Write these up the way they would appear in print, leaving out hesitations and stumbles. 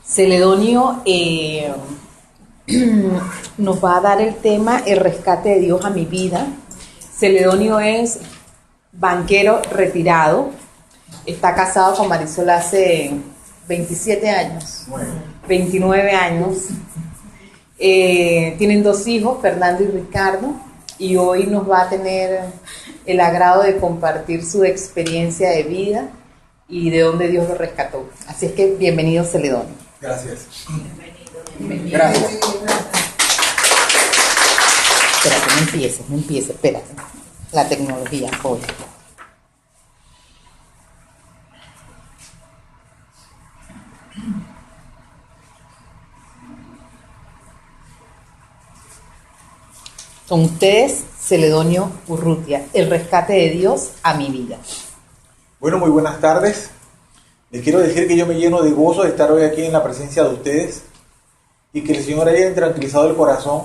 Celedonio nos va a dar el tema El rescate de Dios a mi vida. Celedonio es banquero retirado, está casado con Marisol hace 27 años, 29 años. Tienen 2 hijos, Fernando y Ricardo, y hoy nos va a tener el agrado de compartir su experiencia de vida y de dónde Dios lo rescató. Así es que bienvenido, Celedonio. Gracias. Bienvenido. Gracias. Espérate, no empieces, espérate. La tecnología, joder. Con ustedes, Celedonio Urrutia, el rescate de Dios a mi vida. Bueno, muy buenas tardes. Les quiero decir que yo me lleno de gozo de estar hoy aquí en la presencia de ustedes y que el Señor haya tranquilizado el corazón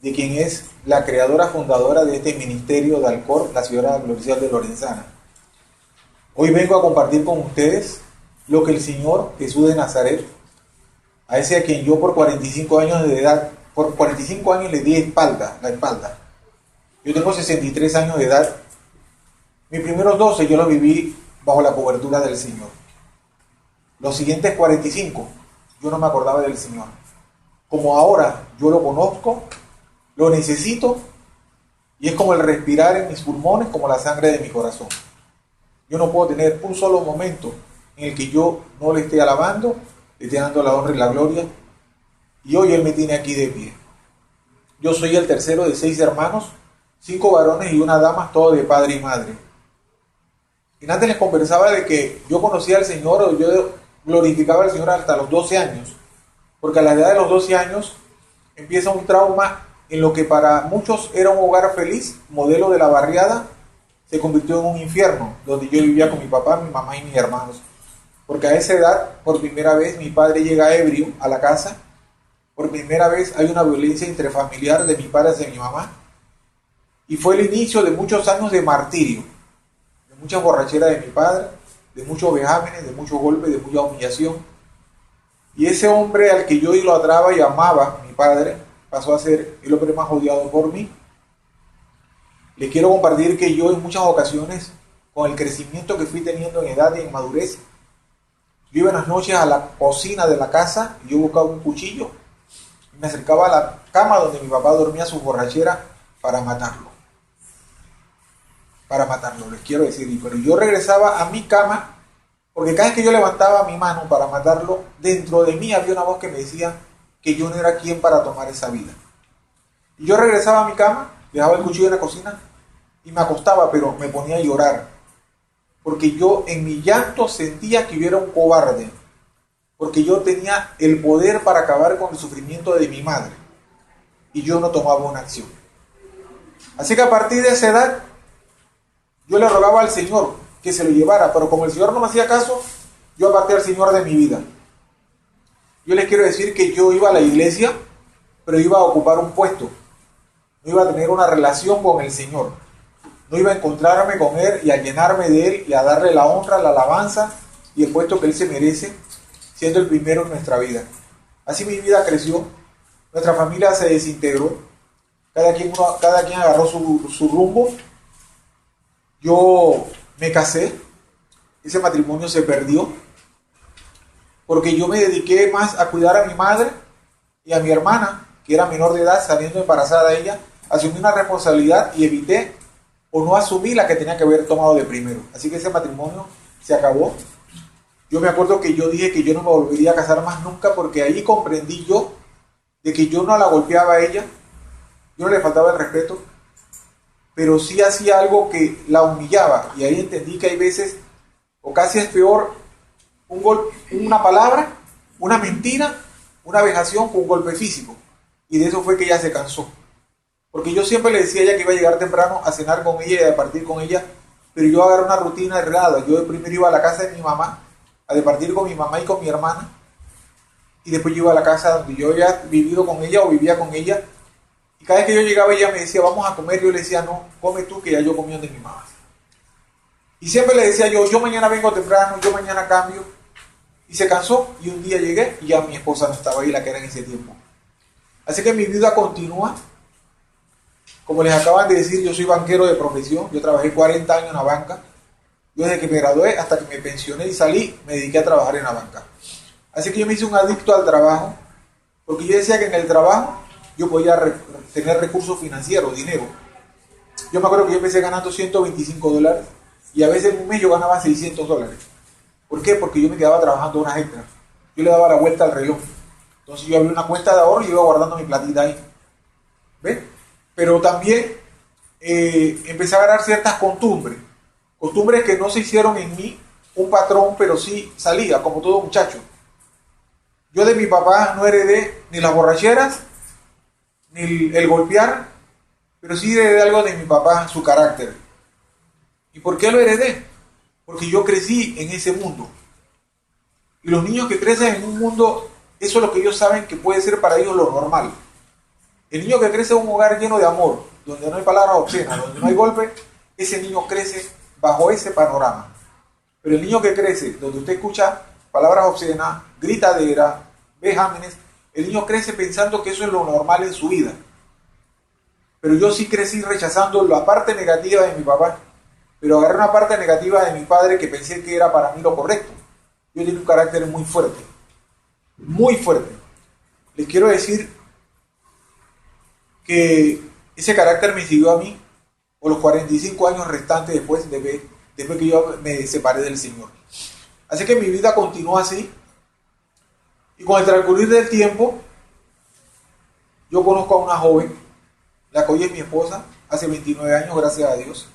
de quien es la creadora fundadora de este ministerio de Alcor, la señora Gloria de Lorenzana. Hoy vengo a compartir con ustedes lo que el Señor Jesús de Nazaret, a ese a quien yo por 45 años de edad, por 45 años le di la espalda. Yo tengo 63 años de edad. Mis primeros 12 yo los viví bajo la cobertura del Señor. Los siguientes 45 yo no me acordaba del Señor. Como ahora yo lo conozco, lo necesito, y es como el respirar en mis pulmones, como la sangre de mi corazón. Yo no puedo tener un solo momento en el que yo no le esté alabando, le esté dando la honra y la gloria, y hoy Él me tiene aquí de pie. Yo soy el tercero de 6 hermanos, 5 varones y una dama, todos de padre y madre. Y antes les conversaba de que yo conocía al Señor, o yo glorificaba al Señor hasta los 12 años, porque a la edad de los 12 años empieza un trauma en lo que para muchos era un hogar feliz, modelo de la barriada, se convirtió en un infierno, donde yo vivía con mi papá, mi mamá y mis hermanos. Porque a esa edad, por primera vez, mi padre llega ebrio a la casa, por primera vez hay una violencia intrafamiliar de mi padre hacia mi mamá, y fue el inicio de muchos años de martirio, de mucha borrachera de mi padre, de muchos vejámenes, de muchos golpes, de mucha humillación. Y ese hombre al que yo idolatraba y amaba, mi padre, pasó a ser el hombre más odiado por mí. Les quiero compartir que yo en muchas ocasiones, con el crecimiento que fui teniendo en edad y en madurez, yo iba en las noches a la cocina de la casa y yo buscaba un cuchillo y me acercaba a la cama donde mi papá dormía su borrachera para matarlo. Les quiero decir. Pero yo regresaba a mi cama, porque cada vez que yo levantaba mi mano para matarlo, dentro de mí había una voz que me decía que yo no era quien para tomar esa vida. Y yo regresaba a mi cama, dejaba el cuchillo en la cocina y me acostaba, pero me ponía a llorar, porque yo en mi llanto sentía que yo era un cobarde, porque yo tenía el poder para acabar con el sufrimiento de mi madre y yo no tomaba una acción. Así que a partir de esa edad yo le rogaba al Señor que se lo llevara, pero como el Señor no me hacía caso, yo aparté al Señor de mi vida. Yo les quiero decir que yo iba a la iglesia, pero iba a ocupar un puesto, no iba a tener una relación con el Señor, no iba a encontrarme con Él y a llenarme de Él y a darle la honra, la alabanza y el puesto que Él se merece, siendo el primero en nuestra vida. Así mi vida creció, nuestra familia se desintegró, cada quien agarró su rumbo. Yo me casé, ese matrimonio se perdió, porque yo me dediqué más a cuidar a mi madre y a mi hermana, que era menor de edad, saliendo embarazada de ella. Asumí una responsabilidad y evité o no asumí la que tenía que haber tomado de primero. Así que ese matrimonio se acabó. Yo me acuerdo que yo dije que yo no me volvería a casar más nunca, porque ahí comprendí yo de que yo no la golpeaba a ella, yo no le faltaba el respeto, pero sí hacía algo que la humillaba, y ahí entendí que hay veces, o casi es peor, un golpe, una palabra, una mentira, una vejación con un golpe físico, y de eso fue que ella se cansó, porque yo siempre le decía a ella que iba a llegar temprano a cenar con ella y a departir con ella, pero yo agarré una rutina errada. Yo primero iba a la casa de mi mamá, a departir con mi mamá y con mi hermana, y después yo iba a la casa donde yo había vivido con ella o vivía con ella. Y cada vez que yo llegaba, ella me decía, vamos a comer. Yo le decía, no, come tú, que ya yo comí donde mi mamá. Y siempre le decía yo mañana vengo temprano, yo mañana cambio. Y se cansó y un día llegué y ya mi esposa no estaba ahí, la que era en ese tiempo. Así que mi vida continúa. Como les acaban de decir, yo soy banquero de profesión. Yo trabajé 40 años en la banca. Yo desde que me gradué hasta que me pensioné y salí, me dediqué a trabajar en la banca. Así que yo me hice un adicto al trabajo, porque yo decía que en el trabajo yo podía tener recursos financieros, dinero. Yo me acuerdo que yo empecé ganando $125 y a veces en un mes yo ganaba $600. ¿Por qué? Porque yo me quedaba trabajando horas extras. Yo le daba la vuelta al reloj. Entonces yo abrí una cuenta de ahorro y iba guardando mi platita ahí. ¿Ves? Pero también empecé a ganar ciertas costumbres. Costumbres que no se hicieron en mí un patrón, pero sí salía, como todo muchacho. Yo de mi papá no heredé ni las borracheras, ni el golpear, pero sí heredé algo de mi papá, su carácter. ¿Y por qué lo heredé? Porque yo crecí en ese mundo. Y los niños que crecen en un mundo, eso es lo que ellos saben que puede ser para ellos lo normal. El niño que crece en un hogar lleno de amor, donde no hay palabras obscenas, donde no hay golpe, ese niño crece bajo ese panorama. Pero el niño que crece, donde usted escucha palabras obscenas, gritadera, vejámenes, el niño crece pensando que eso es lo normal en su vida. Pero yo sí crecí rechazando la parte negativa de mi papá, pero agarré una parte negativa de mi padre que pensé que era para mí lo correcto. Yo tenía un carácter muy fuerte, muy fuerte. Les quiero decir que ese carácter me siguió a mí por los 45 años restantes después que yo me separé del Señor. Así que mi vida continuó así. Y con el transcurrir del tiempo, yo conozco a una joven, la que hoy es mi esposa, hace 29 años, gracias a Dios.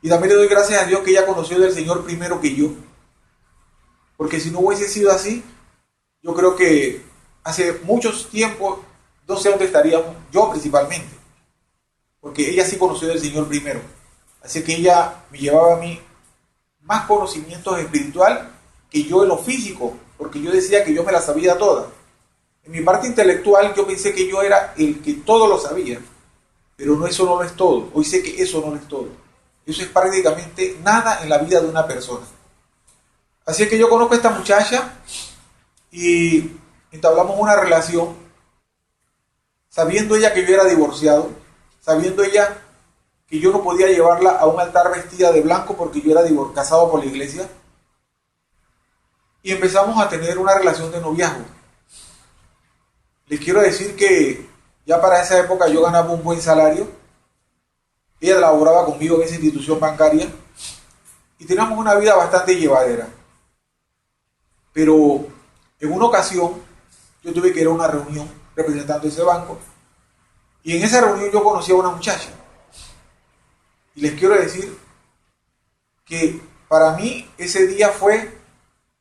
Y también le doy gracias a Dios que ella conoció del Señor primero que yo. Porque si no hubiese sido así, yo creo que hace muchos tiempos, no sé dónde estaríamos, yo principalmente. Porque ella sí conoció del Señor primero. Así que ella me llevaba a mí más conocimientos espiritual que yo en lo físico, porque yo decía que yo me la sabía toda. En mi parte intelectual yo pensé que yo era el que todo lo sabía, pero no, eso no lo es todo. Hoy sé que eso no lo es todo. Eso es prácticamente nada en la vida de una persona. Así que yo conozco a esta muchacha y entablamos una relación, sabiendo ella que yo era divorciado, sabiendo ella que yo no podía llevarla a un altar vestida de blanco porque yo era casado por la iglesia. Y empezamos a tener una relación de noviazgo. Les quiero decir que ya para esa época yo ganaba un buen salario. Ella laboraba conmigo en esa institución bancaria y teníamos una vida bastante llevadera. Pero en una ocasión yo tuve que ir a una reunión representando ese banco y en esa reunión yo conocí a una muchacha. Y les quiero decir que para mí ese día fue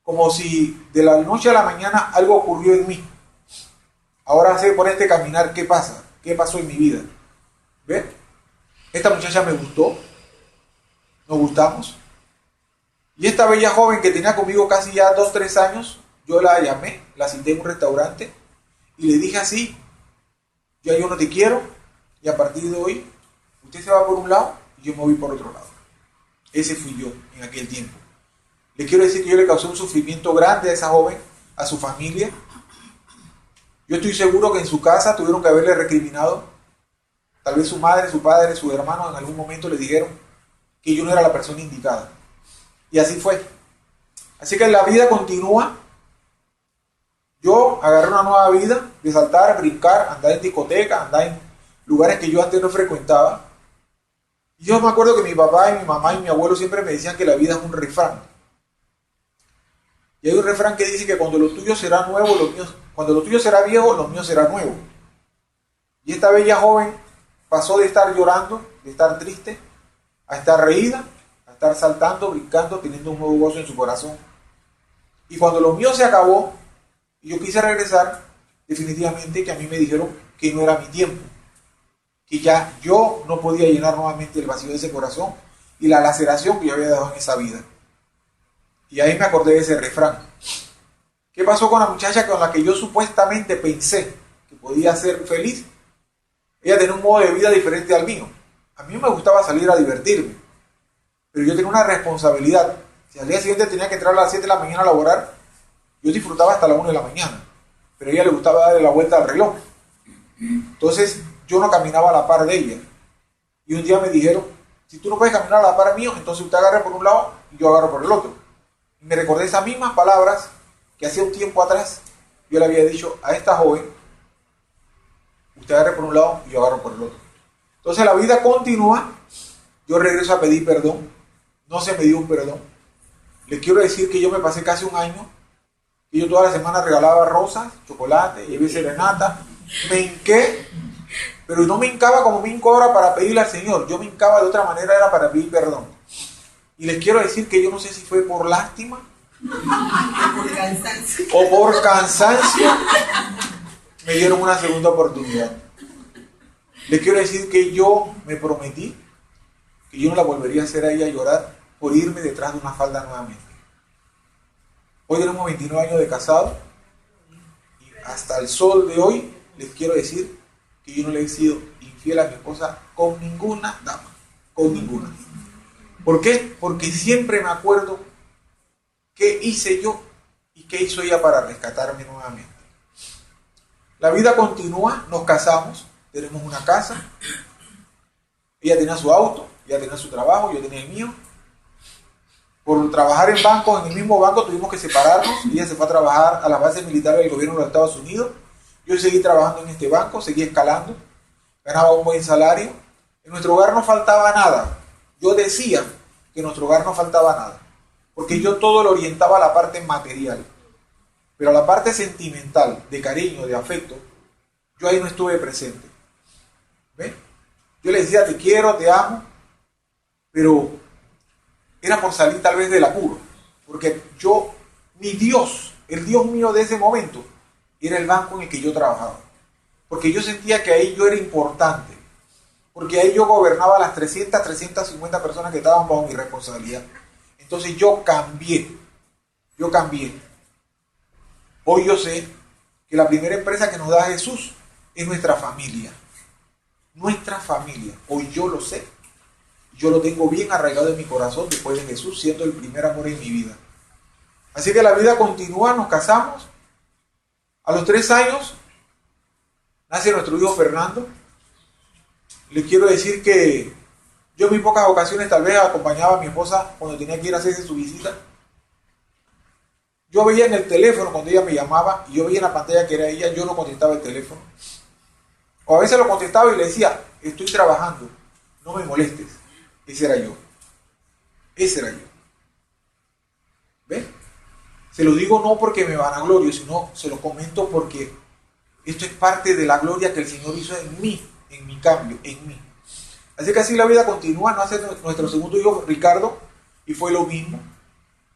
como si de la noche a la mañana algo ocurrió en mí. Ahora sé por este caminar qué pasa, qué pasó en mi vida. ¿Ves? Esta muchacha me gustó, nos gustamos. Y esta bella joven que tenía conmigo casi ya 2, 3 años, yo la llamé, la cité en un restaurante y le dije así: yo no te quiero y a partir de hoy usted se va por un lado y yo me voy por otro lado. Ese fui yo en aquel tiempo. Le quiero decir que yo le causé un sufrimiento grande a esa joven, a su familia. Yo estoy seguro que en su casa tuvieron que haberle recriminado. Tal vez su madre, su padre, su hermano en algún momento le dijeron que yo no era la persona indicada. Y así fue. Así que la vida continúa. Yo agarré una nueva vida de saltar, brincar, andar en discoteca, andar en lugares que yo antes no frecuentaba. Y yo me acuerdo que mi papá y mi mamá y mi abuelo siempre me decían que la vida es un refrán. Y hay un refrán que dice que cuando lo tuyo será nuevo, cuando lo tuyo será viejo, lo mío será nuevo. Y esta bella joven pasó de estar llorando, de estar triste, a estar reída, a estar saltando, brincando, teniendo un nuevo gozo en su corazón. Y cuando lo mío se acabó, y yo quise regresar, definitivamente que a mí me dijeron que no era mi tiempo, que ya yo no podía llenar nuevamente el vacío de ese corazón y la laceración que yo había dejado en esa vida. Y ahí me acordé de ese refrán. ¿Qué pasó con la muchacha con la que yo supuestamente pensé que podía ser feliz? Ella tenía un modo de vida diferente al mío. A mí me gustaba salir a divertirme, pero yo tenía una responsabilidad. Si al día siguiente tenía que entrar a las 7 de la mañana a laborar, yo disfrutaba hasta las 1 de la mañana. Pero a ella le gustaba darle la vuelta al reloj. Entonces yo no caminaba a la par de ella. Y un día me dijeron, si tú no puedes caminar a la par mío, entonces usted agarre por un lado y yo agarro por el otro. Y me recordé esas mismas palabras que hacía un tiempo atrás yo le había dicho a esta joven, usted agarre por un lado y yo agarro por el otro. Entonces la vida continúa, yo regreso a pedir perdón, no se me dio un perdón. Les quiero decir que yo me pasé casi un año, y yo toda la semana regalaba rosas, chocolate, llevé serenata, me hinqué, pero no me hincaba como me hinco ahora para pedirle al Señor, yo me hincaba de otra manera, era para pedir perdón. Y les quiero decir que yo no sé si fue por lástima o por cansancio, me dieron una segunda oportunidad. Les quiero decir que yo me prometí que yo no la volvería a hacer a ella llorar por irme detrás de una falda nuevamente. Hoy tenemos 29 años de casado y hasta el sol de hoy les quiero decir que yo no le he sido infiel a mi esposa con ninguna dama, con ninguna. ¿Por qué? Porque siempre me acuerdo qué hice yo y qué hizo ella para rescatarme nuevamente. La vida continúa, nos casamos, tenemos una casa, ella tenía su auto, ella tenía su trabajo, yo tenía el mío. Por trabajar en bancos, en el mismo banco tuvimos que separarnos, ella se fue a trabajar a las bases militares del gobierno de los Estados Unidos, yo seguí trabajando en este banco, seguí escalando, ganaba un buen salario, en nuestro hogar no faltaba nada. Yo decía que en nuestro hogar no faltaba nada, porque yo todo lo orientaba a la parte material, pero a la parte sentimental, de cariño, de afecto, yo ahí no estuve presente. ¿Ven? Yo le decía te quiero, te amo, pero era por salir tal vez del apuro, porque mi Dios, el Dios mío de ese momento, era el banco en el que yo trabajaba, porque yo sentía que ahí yo era importante, porque ahí yo gobernaba las 350 personas que estaban bajo mi responsabilidad. Entonces yo cambié. Hoy yo sé que la primera empresa que nos da Jesús es nuestra familia. Nuestra familia. Hoy yo lo sé. Yo lo tengo bien arraigado en mi corazón después de Jesús siendo el primer amor en mi vida. Así que la vida continúa, nos casamos. A los 3 años nace nuestro hijo Fernando. Les quiero decir que yo en muy pocas ocasiones tal vez acompañaba a mi esposa cuando tenía que ir a hacerse su visita. Yo veía en el teléfono cuando ella me llamaba y yo veía en la pantalla que era ella, yo no contestaba el teléfono. O a veces lo contestaba y le decía, estoy trabajando, no me molestes. Ese era yo. ¿Ven? Se lo digo no porque me vanaglorio, sino se lo comento porque esto es parte de la gloria que el Señor hizo en mí, en mi cambio, en mí. Así que así la vida continúa, nace nuestro segundo hijo Ricardo y fue lo mismo.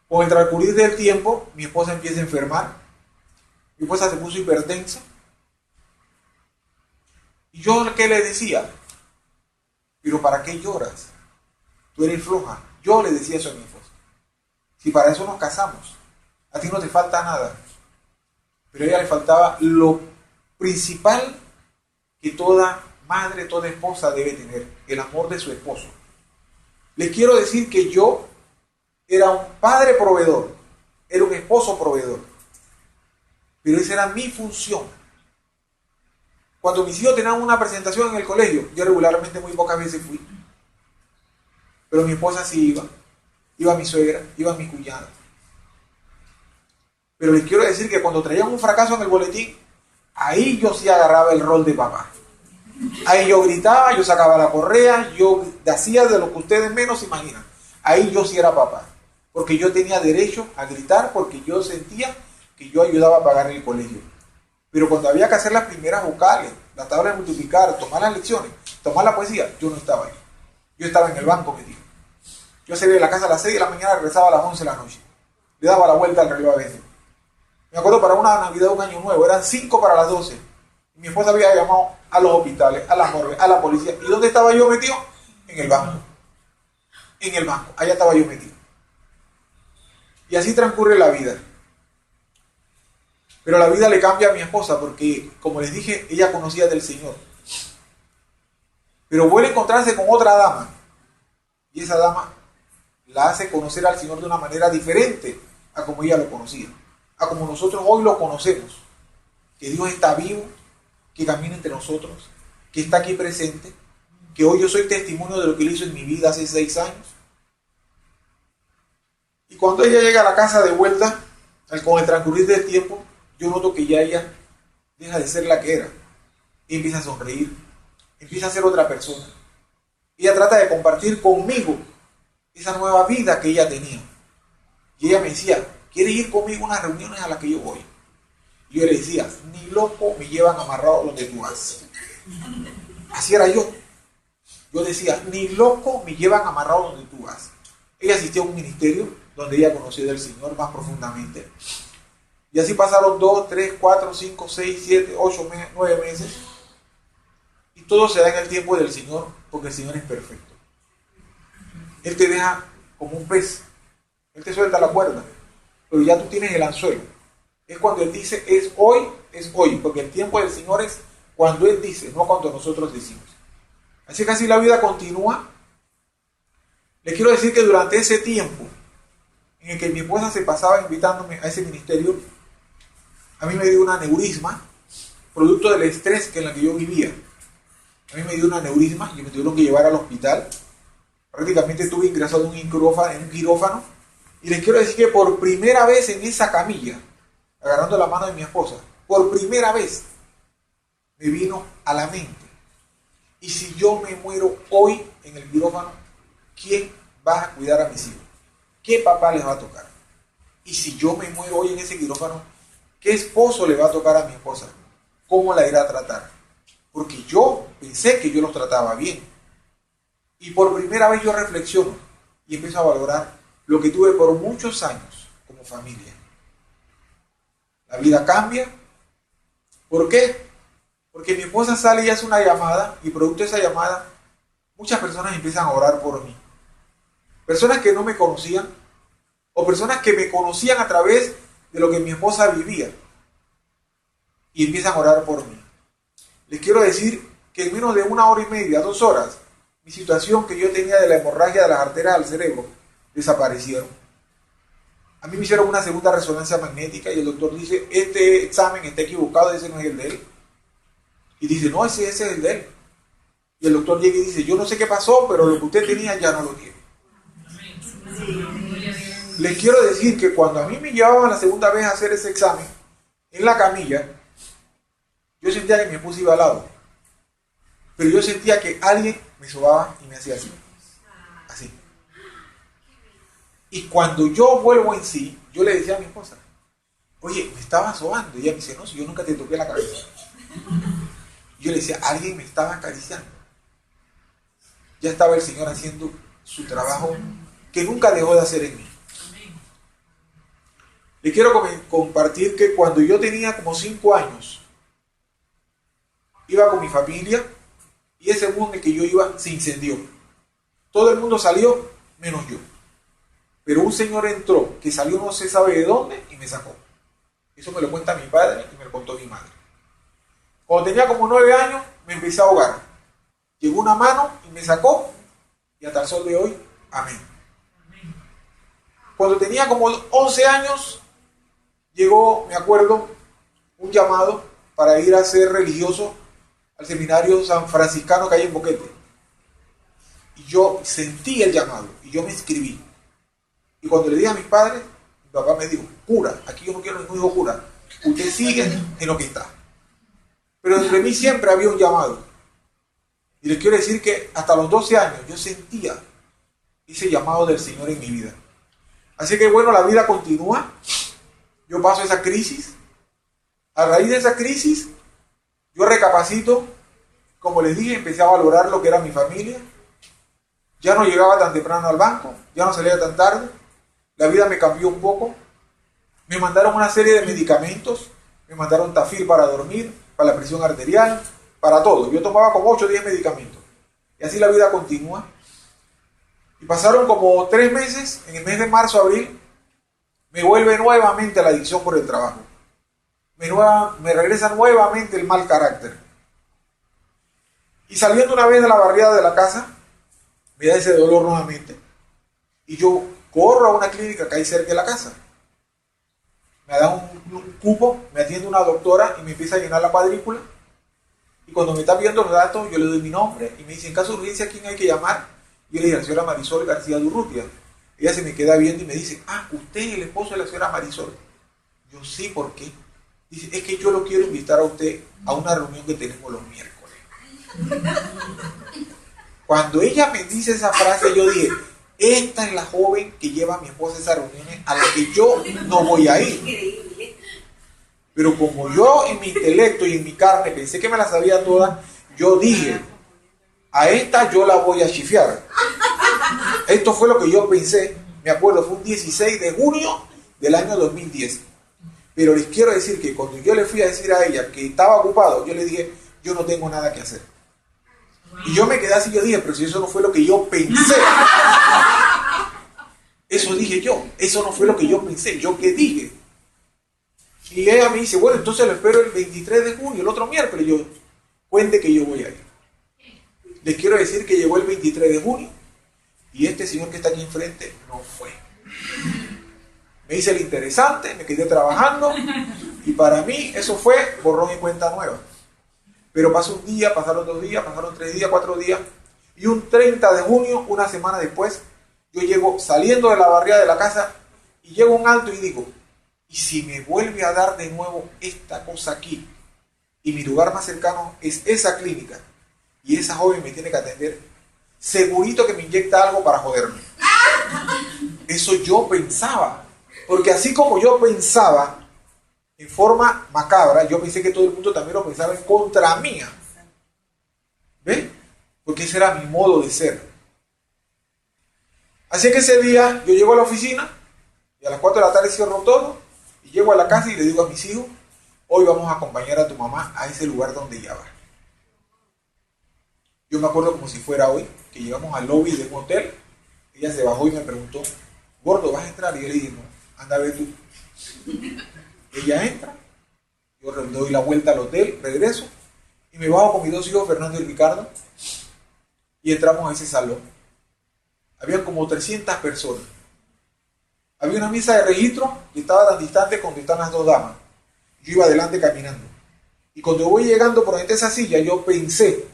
Con el transcurrir del tiempo, mi esposa empieza a enfermar, mi esposa se puso hipertensa. Y yo, ¿qué le decía? ¿Pero para qué lloras? Tú eres floja. Yo le decía eso a mi esposa. Si para eso nos casamos, a ti no te falta nada. Pero a ella le faltaba lo principal que toda madre, toda esposa debe tener, el amor de su esposo. Les quiero decir que yo era un padre proveedor, era un esposo proveedor, pero esa era mi función. Cuando mis hijos tenían una presentación en el colegio, yo regularmente muy pocas veces fui, pero mi esposa sí iba mi suegra, iba mi cuñada. Pero les quiero decir que cuando traían un fracaso en el boletín, ahí yo sí agarraba el rol de papá. Ahí yo gritaba, yo sacaba la correa, yo hacía de lo que ustedes menos imaginan. Ahí yo sí era papá, porque yo tenía derecho a gritar, porque yo sentía que yo ayudaba a pagar el colegio. Pero cuando había que hacer las primeras vocales, la tabla de multiplicar, tomar las lecciones, tomar la poesía, yo no estaba ahí. Yo estaba en el banco metido. Yo salía de la casa a las 6 de la mañana, regresaba a las 11 de la noche. Le daba la vuelta al reloj a veces. Me acuerdo para una Navidad, un año nuevo, eran 5 para las 12. Y mi esposa había llamado a los hospitales, a las morgues, a la policía. ¿Y dónde estaba yo metido? En el banco. En el banco, allá estaba yo metido. Y así transcurre la vida. Pero la vida le cambia a mi esposa porque, como les dije, ella conocía del Señor. Pero vuelve a encontrarse con otra dama. Y esa dama la hace conocer al Señor de una manera diferente a como ella lo conocía, a como nosotros hoy lo conocemos, que Dios está vivo, que camina entre nosotros, que está aquí presente, que hoy yo soy testimonio de lo que Él hizo en mi vida hace 6 años. Y cuando ella llega a la casa de vuelta, con el transcurrir del tiempo, yo noto que ya ella deja de ser la que era y empieza a sonreír, empieza a ser otra persona. Ella trata de compartir conmigo esa nueva vida que ella tenía. Y ella me decía, ¿quieres ir conmigo a unas reuniones a las que yo voy? Y yo le decía, ni loco me llevan amarrado donde tú vas. Así era yo. Yo decía, ni loco me llevan amarrado donde tú vas. Ella asistió a un ministerio donde ella conoció del Señor más profundamente. Y así pasaron 2, 3, 4, 5, 6, 7, 8, 9 meses. Y todo se da en el tiempo del Señor, porque el Señor es perfecto. Él te deja como un pez. Él te suelta la cuerda, pero ya tú tienes el anzuelo. Es cuando Él dice, es hoy, porque el tiempo del Señor es cuando Él dice, no cuando nosotros decimos. Así que así la vida continúa. Les quiero decir que durante ese tiempo en el que mi esposa se pasaba invitándome a ese ministerio, a mí me dio un aneurisma, producto del estrés en el que yo vivía. A mí me dio un aneurisma y me tuvieron que llevar al hospital. Prácticamente estuve ingresado en un quirófano. Y les quiero decir que por primera vez en esa camilla, agarrando la mano de mi esposa, por primera vez me vino a la mente: y si yo me muero hoy en el quirófano, ¿quién va a cuidar a mis hijos? ¿Qué papá les va a tocar? Y si yo me muero hoy en ese quirófano, ¿qué esposo le va a tocar a mi esposa? ¿Cómo la irá a tratar? Porque yo pensé que yo los trataba bien. Y por primera vez yo reflexiono y empiezo a valorar lo que tuve por muchos años como familia. La vida cambia. ¿Por qué? Porque mi esposa sale y hace una llamada, y producto de esa llamada, muchas personas empiezan a orar por mí. Personas que no me conocían, o personas que me conocían a través de lo que mi esposa vivía, y empiezan a orar por mí. Les quiero decir que en menos de 1 hora y media, 2 horas, mi situación que yo tenía de la hemorragia de las arterias al cerebro desaparecieron. A mí me hicieron una segunda resonancia magnética y el doctor dice, este examen está equivocado, ese no es el de él. Y dice, no, ese es el de él. Y el doctor llega y dice, yo no sé qué pasó, pero lo que usted tenía ya no lo tiene. Les quiero decir que cuando a mí me llevaban la segunda vez a hacer ese examen, en la camilla, yo sentía que mi esposa iba al lado. Pero yo sentía que alguien me sobaba y me hacía así. Así. Y cuando yo vuelvo en sí, yo le decía a mi esposa, oye, me estaba sobando. Y ella me dice, no, si yo nunca te toqué la cabeza. Y yo le decía, alguien me estaba acariciando. Ya estaba el Señor haciendo su trabajo que nunca dejó de hacer en mí. Le quiero compartir que cuando yo tenía como 5 años, iba con mi familia y ese bus en el que yo iba se incendió. Todo el mundo salió, menos yo. Pero un señor entró, que salió no se sabe de dónde, y me sacó. Eso me lo cuenta mi padre y me lo contó mi madre. Cuando tenía como 9 años, me empecé a ahogar. Llegó una mano y me sacó, y hasta el sol de hoy, amén. Cuando tenía como 11 años, llegó, me acuerdo, un llamado para ir a ser religioso al seminario San Franciscano que hay en Boquete. Y yo sentí el llamado, y yo me inscribí. Y cuando le dije a mis padres, mi papá me dijo, cura, aquí yo no quiero ningún hijo cura, usted sigue en lo que está. Pero entre mí siempre había un llamado. Y les quiero decir que hasta los 12 años yo sentía ese llamado del Señor en mi vida. Así que bueno, la vida continúa. Yo paso esa crisis. A raíz de esa crisis, yo recapacito. Como les dije, empecé a valorar lo que era mi familia. Ya no llegaba tan temprano al banco, ya no salía tan tarde. La vida me cambió un poco. Me mandaron una serie de medicamentos. Me mandaron Tafil para dormir, para la presión arterial, para todo. Yo tomaba como 8 o 10 medicamentos. Y así la vida continúa. Y pasaron como 3 meses. En el mes de marzo, abril, me vuelve nuevamente la adicción por el trabajo. Me regresa nuevamente el mal carácter. Y saliendo una vez de la barriada de la casa, me da ese dolor nuevamente. Y yo corro a una clínica que hay cerca de la casa. Me da un cupo, me atiende una doctora y me empieza a llenar la cuadrícula. Y cuando me está viendo los datos, yo le doy mi nombre y me dice, en caso de urgencia, ¿a quién hay que llamar? Yo le dije, a la señora Marisol García Durrutia. Ella se me queda viendo y me dice, usted es el esposo de la señora Marisol. Yo, sí, ¿por qué? Dice, es que yo lo quiero invitar a usted a una reunión que tenemos los miércoles. Cuando ella me dice esa frase, yo dije, esta es la joven que lleva a mi esposa a esas reuniones a las que yo no voy a ir. Pero como yo en mi intelecto y en mi carne pensé que me la sabía toda, yo dije, a esta yo la voy a chifiar. Esto fue lo que yo pensé, me acuerdo, fue un 16 de junio del año 2010. Pero les quiero decir que cuando yo le fui a decir a ella que estaba ocupado, yo le dije, yo no tengo nada que hacer. Y yo me quedé así, yo dije, pero si eso no fue lo que yo pensé. Eso dije yo, eso no fue lo que yo pensé, ¿yo qué dije? Y ella me dice, bueno, entonces lo espero el 23 de junio, el otro miércoles. Yo, cuente que yo voy a ir. Les quiero decir que llegó el 23 de junio y este señor que está aquí enfrente no fue. Me hice el interesante, me quedé trabajando y para mí eso fue borrón y cuenta nueva. Pero pasó un día, pasaron 2 días, pasaron 3 días, 4 días y un 30 de junio, una semana después, yo llego saliendo de la barriada de la casa y llego a un alto y digo, ¿y si me vuelve a dar de nuevo esta cosa aquí? Y mi lugar más cercano es esa clínica y esa joven me tiene que atender, segurito que me inyecta algo para joderme. Eso yo pensaba, porque así como yo pensaba en forma macabra, yo pensé que todo el mundo también lo pensaba en contra mía. ¿Ven? Porque ese era mi modo de ser. Así que ese día yo llego a la oficina y a las 4 de la tarde cierro todo y llego a la casa y le digo a mis hijos, hoy vamos a acompañar a tu mamá a ese lugar donde ella va. Yo me acuerdo como si fuera hoy, que llegamos al lobby de un hotel, ella se bajó y me preguntó, gordo, ¿vas a entrar? Y yo le dije, no, anda a ver tú. Ella entra, yo doy la vuelta al hotel, regreso, y me bajo con mis 2 hijos, Fernando y Ricardo, y entramos a ese salón. Había como 300 personas. Había una mesa de registro que estaba tan distante como están las 2 damas. Yo iba adelante caminando. Y cuando voy llegando por entre esa silla, yo pensé,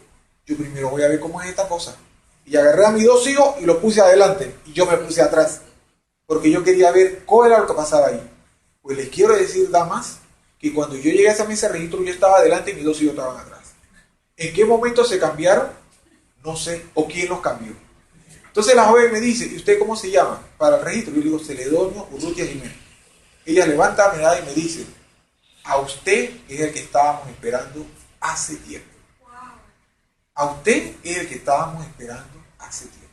yo primero voy a ver cómo es esta cosa. Y agarré a mis 2 hijos y los puse adelante. Y yo me puse atrás. Porque yo quería ver cómo era lo que pasaba ahí. Pues les quiero decir, damas, que cuando yo llegué a esa mesa de registro, yo estaba adelante y mis 2 hijos estaban atrás. ¿En qué momento se cambiaron? No sé. ¿O quién los cambió? Entonces la joven me dice, ¿y usted cómo se llama? Para el registro. Yo le digo, Celedonio Urrutia Jiménez. Ella levanta, me da y me dice, a usted es el que estábamos esperando hace tiempo. A usted es el que estábamos esperando hace tiempo.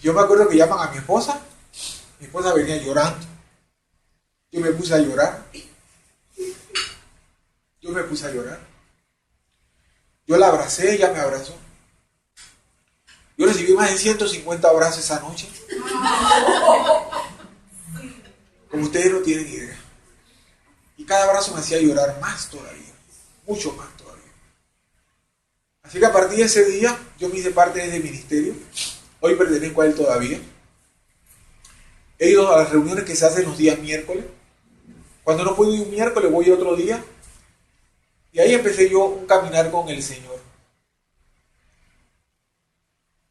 Yo me acuerdo que llaman a mi esposa venía llorando. Yo me puse a llorar. Yo la abracé, ella me abrazó. Yo recibí más de 150 abrazos esa noche. Como ustedes no tienen idea. Y cada abrazo me hacía llorar más todavía. Mucho más todavía. Así que a partir de ese día, yo me hice parte de ese ministerio. Hoy pertenezco a él todavía. He ido a las reuniones que se hacen los días miércoles. Cuando no puedo ir un miércoles, voy otro día. Y ahí empecé yo un caminar con el Señor.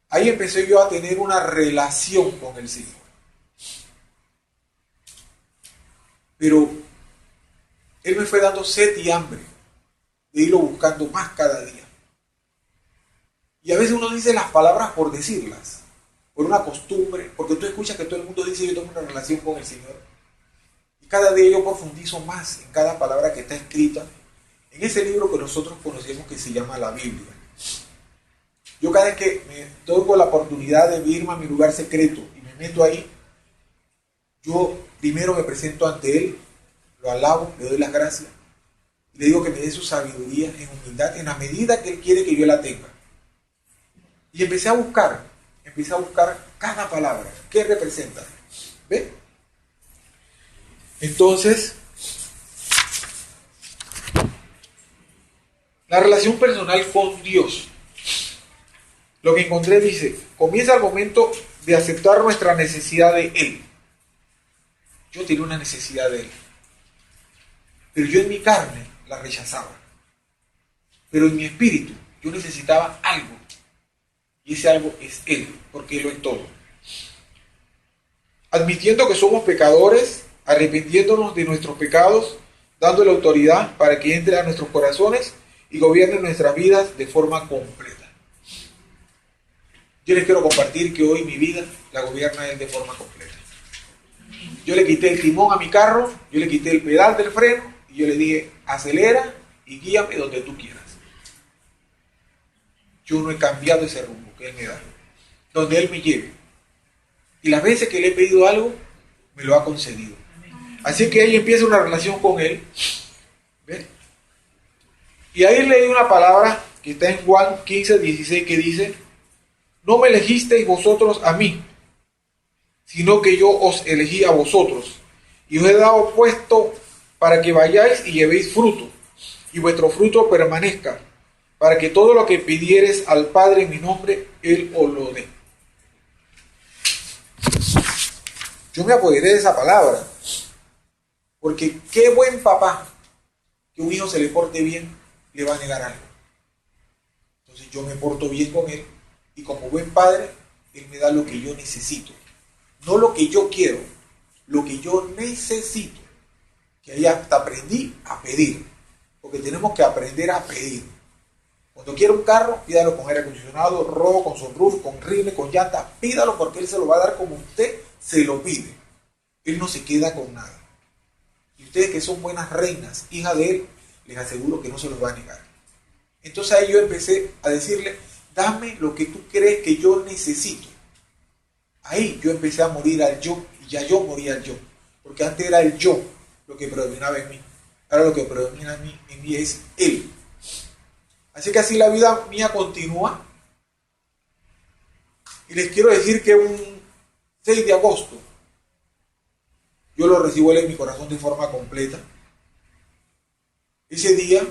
Ahí empecé yo a tener una relación con el Señor. Pero Él me fue dando sed y hambre de irlo buscando más cada día. Y a veces uno dice las palabras por decirlas, por una costumbre, porque tú escuchas que todo el mundo dice yo tengo una relación con el Señor. Y cada día yo profundizo más en cada palabra que está escrita en ese libro que nosotros conocemos que se llama la Biblia. Yo cada vez que me tengo la oportunidad de irme a mi lugar secreto y me meto ahí, yo primero me presento ante Él, lo alabo, le doy las gracias, y le digo que me dé su sabiduría en humildad, en la medida que Él quiere que yo la tenga. Y empecé a buscar cada palabra, ¿qué representa? ¿Ve? Entonces, la relación personal con Dios. lo que encontré dice, comienza el momento de aceptar nuestra necesidad de Él. Yo tenía una necesidad de Él, pero yo en mi carne la rechazaba. Pero en mi espíritu yo necesitaba algo, y ese algo es Él, porque Él lo es todo. Admitiendo que somos pecadores, arrepintiéndonos de nuestros pecados, dándole autoridad para que entre a nuestros corazones y gobierne nuestras vidas de forma completa. Yo les quiero compartir que hoy mi vida la gobierna Él de forma completa. Yo le quité el timón a mi carro, yo le quité el pedal del freno y yo le dije, acelera y guíame donde tú quieras. Yo no he cambiado ese rumbo que Él me da, donde Él me lleve. Y las veces que le he pedido algo, me lo ha concedido. Así que ahí empieza una relación con Él. ¿Ven? Y ahí leí una palabra que está en Juan 15:16 que dice, no me elegisteis vosotros a mí, sino que yo os elegí a vosotros, y os he dado puesto para que vayáis y llevéis fruto, y vuestro fruto permanezca, para que todo lo que pidiereis al Padre en mi nombre, Él os lo dé. Yo me apoderé de esa palabra, porque qué buen papá que un hijo se le porte bien, le va a negar algo. Entonces yo me porto bien con él, y como buen padre, él me da lo que yo necesito. No lo que yo quiero, lo que yo necesito. Que ahí hasta aprendí a pedir, porque tenemos que aprender a pedir. Cuando quiera un carro, pídalo con aire acondicionado, rojo, con sunroof, con rines, con llanta, pídalo porque él se lo va a dar como usted se lo pide. Él no se queda con nada. Y ustedes que son buenas reinas, hijas de él, les aseguro que no se los va a negar. Entonces ahí yo empecé a decirle, dame lo que tú crees que yo necesito. Ahí yo empecé a morir al yo, y ya yo moría al yo. Porque antes era el yo lo que predominaba en mí. Ahora lo que predomina en mí es él. Así que así la vida mía continúa. Y les quiero decir que un 6 de agosto, yo lo recibo él en mi corazón de forma completa. Ese día,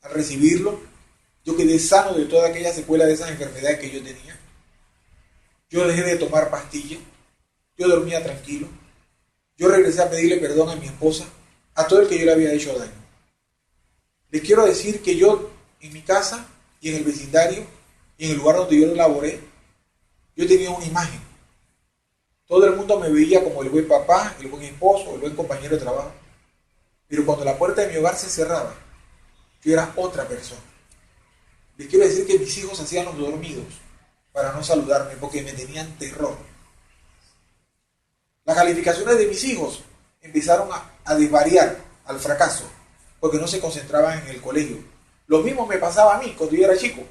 al recibirlo, yo quedé sano de toda aquella secuela de esas enfermedades que yo tenía. Yo dejé de tomar pastillas. Yo dormía tranquilo. Yo regresé a pedirle perdón a mi esposa, a todo el que yo le había hecho daño. Les quiero decir que yo, en mi casa y en el vecindario y en el lugar donde yo laboré, yo tenía una imagen. Todo el mundo me veía como el buen papá, el buen esposo, el buen compañero de trabajo. Pero cuando la puerta de mi hogar se cerraba, yo era otra persona. Les quiero decir que mis hijos hacían los dormidos para no saludarme porque me tenían terror. Las calificaciones de mis hijos empezaron a desvariar al fracaso porque no se concentraban en el colegio. Lo mismo me pasaba a mí cuando yo era chico.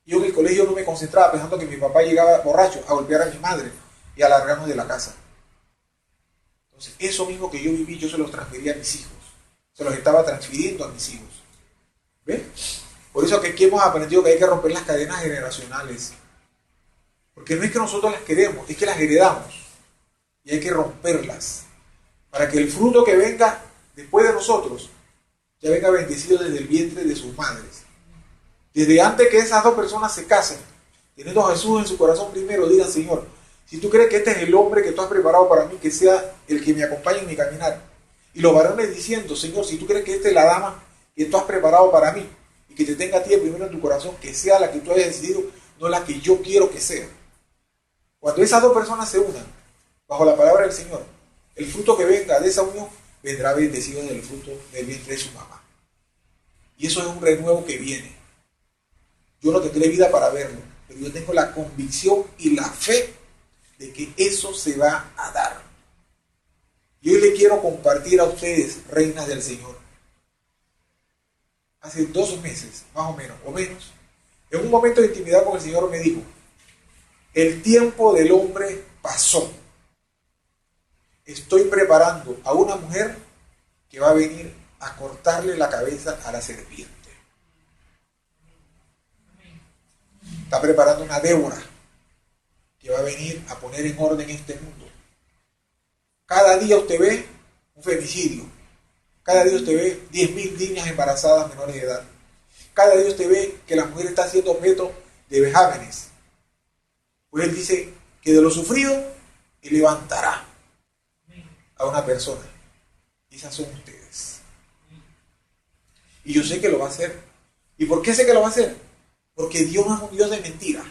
Yo en el colegio no me concentraba pensando que mi papá llegaba borracho a golpear a mi madre y a largarnos de la casa. Entonces, eso mismo que yo viví, yo se los transfería a mis hijos. Se los estaba transfiriendo a mis hijos. ¿Ven? Por eso que aquí hemos aprendido que hay que romper las cadenas generacionales. Porque no es que nosotros las queremos, es que las heredamos. Y hay que romperlas. Para que el fruto que venga después de nosotros ya venga bendecido desde el vientre de sus madres. Desde antes que esas dos personas se casen, teniendo a Jesús en su corazón primero, digan, Señor, si tú crees que este es el hombre que tú has preparado para mí, que sea el que me acompañe en mi caminar. Y los varones diciendo, Señor, si tú crees que esta es la dama que tú has preparado para mí, y que te tenga a ti primero en tu corazón, que sea la que tú hayas decidido, no la que yo quiero que sea. Cuando esas dos personas se unan, bajo la palabra del Señor, el fruto que venga de esa unión, vendrá bendecido del fruto del vientre de su mamá. Y eso es un renuevo que viene. Yo no tendré vida para verlo, pero yo tengo la convicción y la fe de que eso se va a dar. Y hoy le quiero compartir a ustedes, reinas del Señor. Hace 2 meses, más o menos, en un momento de intimidad con el Señor me dijo, el tiempo del hombre pasó. Estoy preparando a una mujer que va a venir a cortarle la cabeza a la serpiente. Está preparando una Débora que va a venir a poner en orden este mundo. Cada día usted ve un femicidio. Cada día usted ve 10.000 niñas embarazadas menores de edad. Cada día usted ve que la mujer está siendo objeto de vejámenes, Pues Él dice que de lo sufrido, Él levantará a una persona. Y esas son ustedes. Y yo sé que lo va a hacer. ¿Y por qué sé que lo va a hacer? Porque Dios no es un Dios de mentira.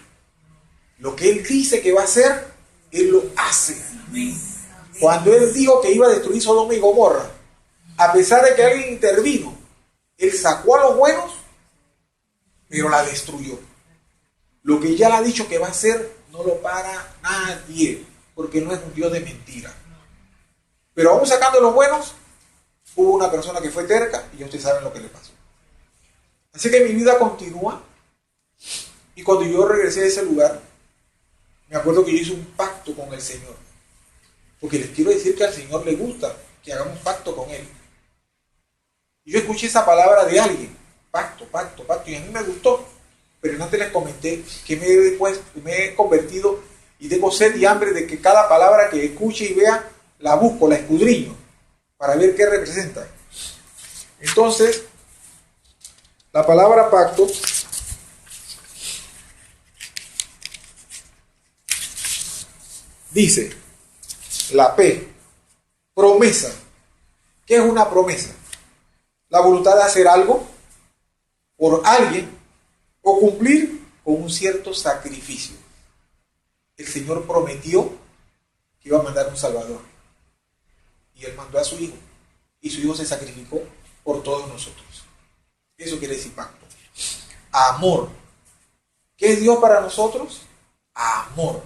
Lo que Él dice que va a hacer, Él lo hace. Cuando Él dijo que iba a destruir Sodoma y Gomorra, a pesar de que alguien intervino, Él sacó a los buenos, pero la destruyó. Lo que ya le ha dicho que va a hacer, no lo para nadie, porque no es un Dios de mentira. Pero aún sacando a los buenos, hubo una persona que fue terca y ya ustedes saben lo que le pasó. Así que mi vida continúa. Y cuando yo regresé a ese lugar, me acuerdo que yo hice un pacto con el Señor. Porque les quiero decir que al Señor le gusta que hagamos pacto con Él. Y yo escuché esa palabra de alguien, pacto, pacto, pacto, y a mí me gustó. Pero antes les comenté que me he convertido y tengo sed y hambre de que cada palabra que escuche y vea, la busco, la escudriño, para ver qué representa. Entonces, la palabra pacto dice, la P, promesa. ¿Qué es una promesa? La voluntad de hacer algo por alguien o cumplir con un cierto sacrificio. El Señor prometió que iba a mandar un Salvador. Y Él mandó a su Hijo. Y su Hijo se sacrificó por todos nosotros. Eso quiere decir pacto. Amor. ¿Qué es Dios para nosotros? Amor.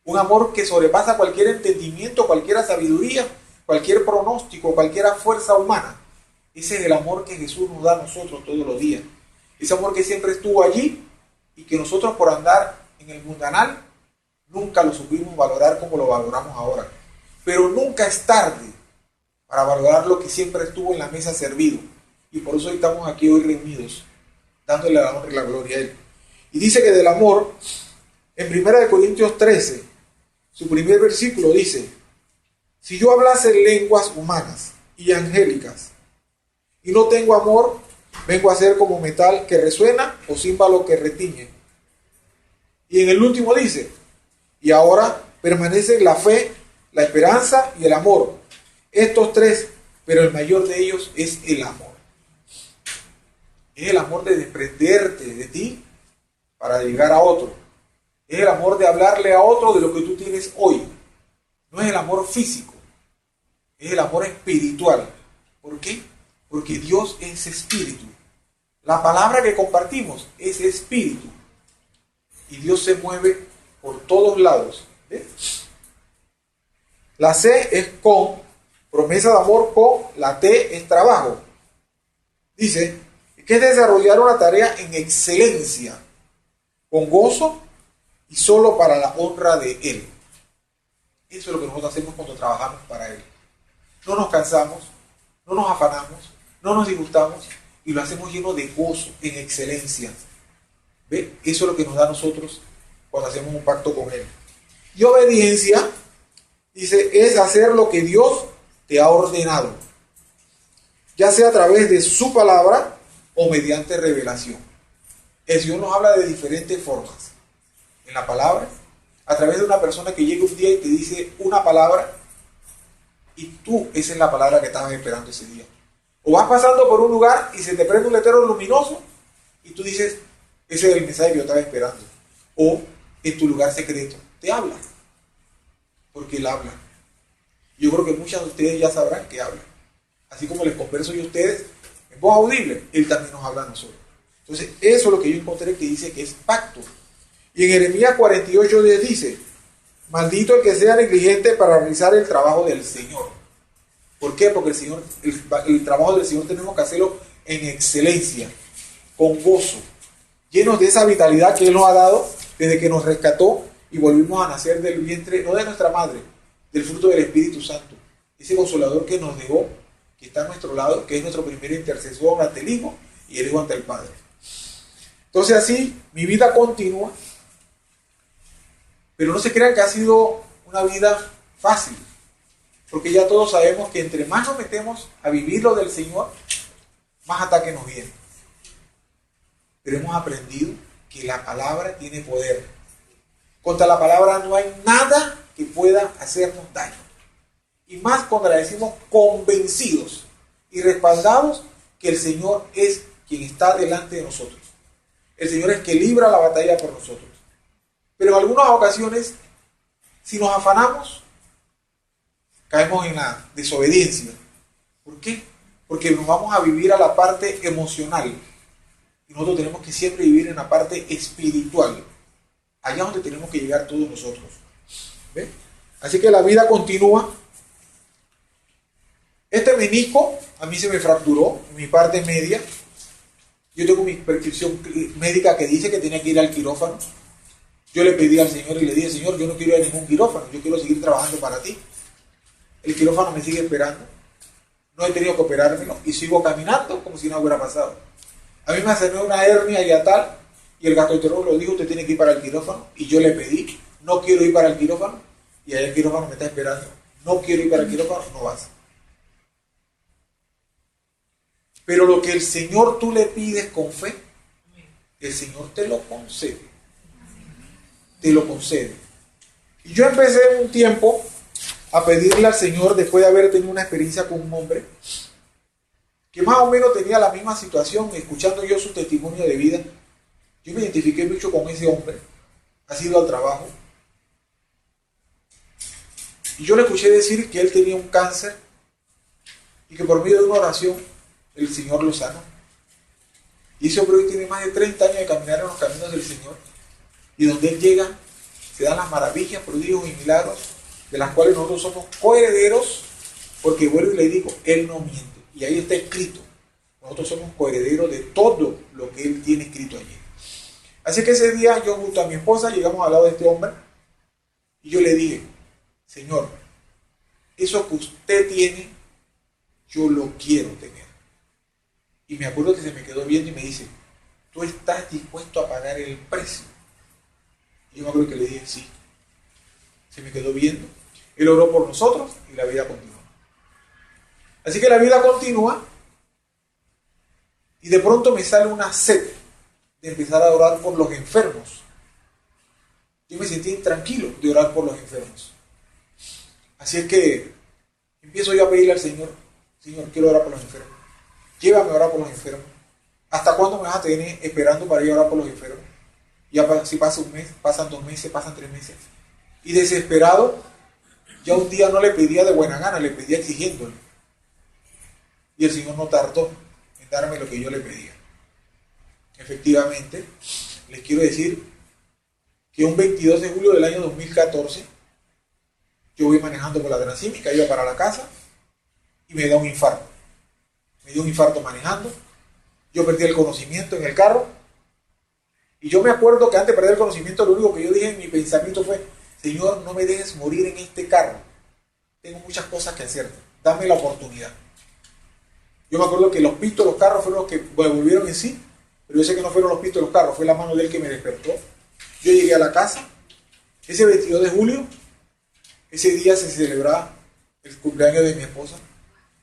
Un amor que sobrepasa cualquier entendimiento, cualquier sabiduría, cualquier pronóstico, cualquier fuerza humana. Ese es el amor que Jesús nos da a nosotros todos los días. Ese amor que siempre estuvo allí y que nosotros por andar en el mundanal nunca lo supimos valorar como lo valoramos ahora. Pero nunca es tarde para valorar lo que siempre estuvo en la mesa servido. Y por eso estamos aquí hoy reunidos, dándole la honra y la gloria a Él. Y dice que del amor, en 1 Corintios 13, su primer versículo dice, si yo hablase lenguas humanas y angélicas y no tengo amor, vengo a ser como metal que resuena o címbalo que retiñe. Y en el último dice, y ahora permanecen la fe, la esperanza y el amor. Estos tres, pero el mayor de ellos es el amor. Es el amor de desprenderte de ti para llegar a otro. Es el amor de hablarle a otro de lo que tú tienes hoy. No es el amor físico, es el amor espiritual. ¿Por qué? Porque Dios es espíritu. La palabra que compartimos es espíritu. Y Dios se mueve por todos lados. ¿Ves? La C es con, promesa de amor con, la T es trabajo. Dice que es desarrollar una tarea en excelencia, con gozo y solo para la honra de Él. Eso es lo que nosotros hacemos cuando trabajamos para Él. No nos cansamos, no nos afanamos, no nos disgustamos y lo hacemos lleno de gozo, en excelencia. ¿Ve? Eso es lo que nos da a nosotros cuando hacemos un pacto con Él. Y obediencia, dice, es hacer lo que Dios te ha ordenado, ya sea a través de su palabra o mediante revelación. El Señor nos habla de diferentes formas. En la palabra, a través de una persona que llega un día y te dice una palabra y tú, esa es la palabra que estabas esperando ese día. O vas pasando por un lugar y se te prende un letrero luminoso y tú dices, ese es el mensaje que yo estaba esperando. O en tu lugar secreto te habla, porque Él habla. Yo creo que muchas de ustedes ya sabrán que habla. Así como les converso yo a ustedes en voz audible, Él también nos habla a nosotros. Entonces, eso es lo que yo encontré que dice que es pacto. Y en Jeremías 48:10 dice, maldito el que sea negligente para realizar el trabajo del Señor. ¿Por qué? Porque el trabajo del Señor tenemos que hacerlo en excelencia, con gozo, llenos de esa vitalidad que Él nos ha dado desde que nos rescató y volvimos a nacer del vientre, no de nuestra madre, del fruto del Espíritu Santo. Ese consolador que nos dejó, que está a nuestro lado, que es nuestro primer intercesor ante el Hijo y el Hijo ante el Padre. Entonces así, mi vida continúa, pero no se crean que ha sido una vida fácil, porque ya todos sabemos que entre más nos metemos a vivir lo del Señor, más ataques nos vienen. Pero hemos aprendido que la palabra tiene poder, Contra la palabra no hay nada que pueda hacernos daño. Y más cuando la decimos convencidos y respaldados que el Señor es quien está delante de nosotros. El Señor es que libra la batalla por nosotros. Pero en algunas ocasiones, si nos afanamos, caemos en la desobediencia. ¿Por qué? Porque nos vamos a vivir a la parte emocional. Y nosotros tenemos que siempre vivir en la parte espiritual. Allá es donde tenemos que llegar todos nosotros. ¿Ve? Así que la vida continúa. Este menisco a mí se me fracturó en mi parte media. Yo tengo mi prescripción médica que dice que tenía que ir al quirófano. Yo le pedí al Señor y le dije, Señor, yo no quiero ir a ningún quirófano, yo quiero seguir trabajando para ti. El quirófano me sigue esperando. No he tenido que operármelo y sigo caminando como si no hubiera pasado. A mí me salió una hernia hiatal y el gastroenterólogo dijo, usted tiene que ir para el quirófano. Y yo le pedí, no quiero ir para el quirófano. Y allá el quirófano me está esperando. No quiero ir para el quirófano, no vas. Pero lo que el Señor tú le pides con fe, el Señor te lo concede. Te lo concede. Y yo empecé un tiempo a pedirle al Señor, después de haber tenido una experiencia con un hombre, que más o menos tenía la misma situación, escuchando yo su testimonio de vida. Yo me identifiqué mucho con ese hombre, ha sido al trabajo. Y yo le escuché decir que él tenía un cáncer y que por medio de una oración el Señor lo sanó. Y ese hombre hoy tiene más de 30 años de caminar en los caminos del Señor. Y donde él llega, se dan las maravillas, prodigios y milagros, de las cuales nosotros somos coherederos, porque vuelvo y le digo, él no miente. Y ahí está escrito. Nosotros somos coherederos de todo lo que él tiene escrito allí. Así que ese día yo junto a mi esposa llegamos al lado de este hombre y yo le dije, Señor, eso que usted tiene, yo lo quiero tener. Y me acuerdo que se me quedó viendo y me dice, ¿tú estás dispuesto a pagar el precio? Y yo me acuerdo que le dije, sí. Se me quedó viendo. Él oró por nosotros y la vida continúa. Así que la vida continúa y de pronto me sale una sed de empezar a orar por los enfermos. Yo me sentí intranquilo de orar por los enfermos. Así es que empiezo yo a pedirle al Señor, Señor, quiero orar por los enfermos. Llévame a orar por los enfermos. ¿Hasta cuándo me vas a tener esperando para ir a orar por los enfermos? Ya si pasa un mes, pasan 2 meses, pasan 3 meses. Y desesperado, ya un día no le pedía de buena gana, le pedía exigiéndole. Y el Señor no tardó en darme lo que yo le pedía. Efectivamente, les quiero decir que un 22 de julio del año 2014, yo voy manejando por la Transímica, iba para la casa y me da un infarto. Me dio un infarto manejando. Yo perdí el conocimiento en el carro. Y yo me acuerdo que antes de perder el conocimiento, lo único que yo dije en mi pensamiento fue, Señor, no me dejes morir en este carro. Tengo muchas cosas que hacer. Dame la oportunidad. Yo me acuerdo que los pitos de los carros fueron los que me volvieron en sí, pero yo sé que no fueron los pitos de los carros, fue la mano de él que me despertó. Yo llegué a la casa, ese 22 de julio, ese día se celebraba el cumpleaños de mi esposa.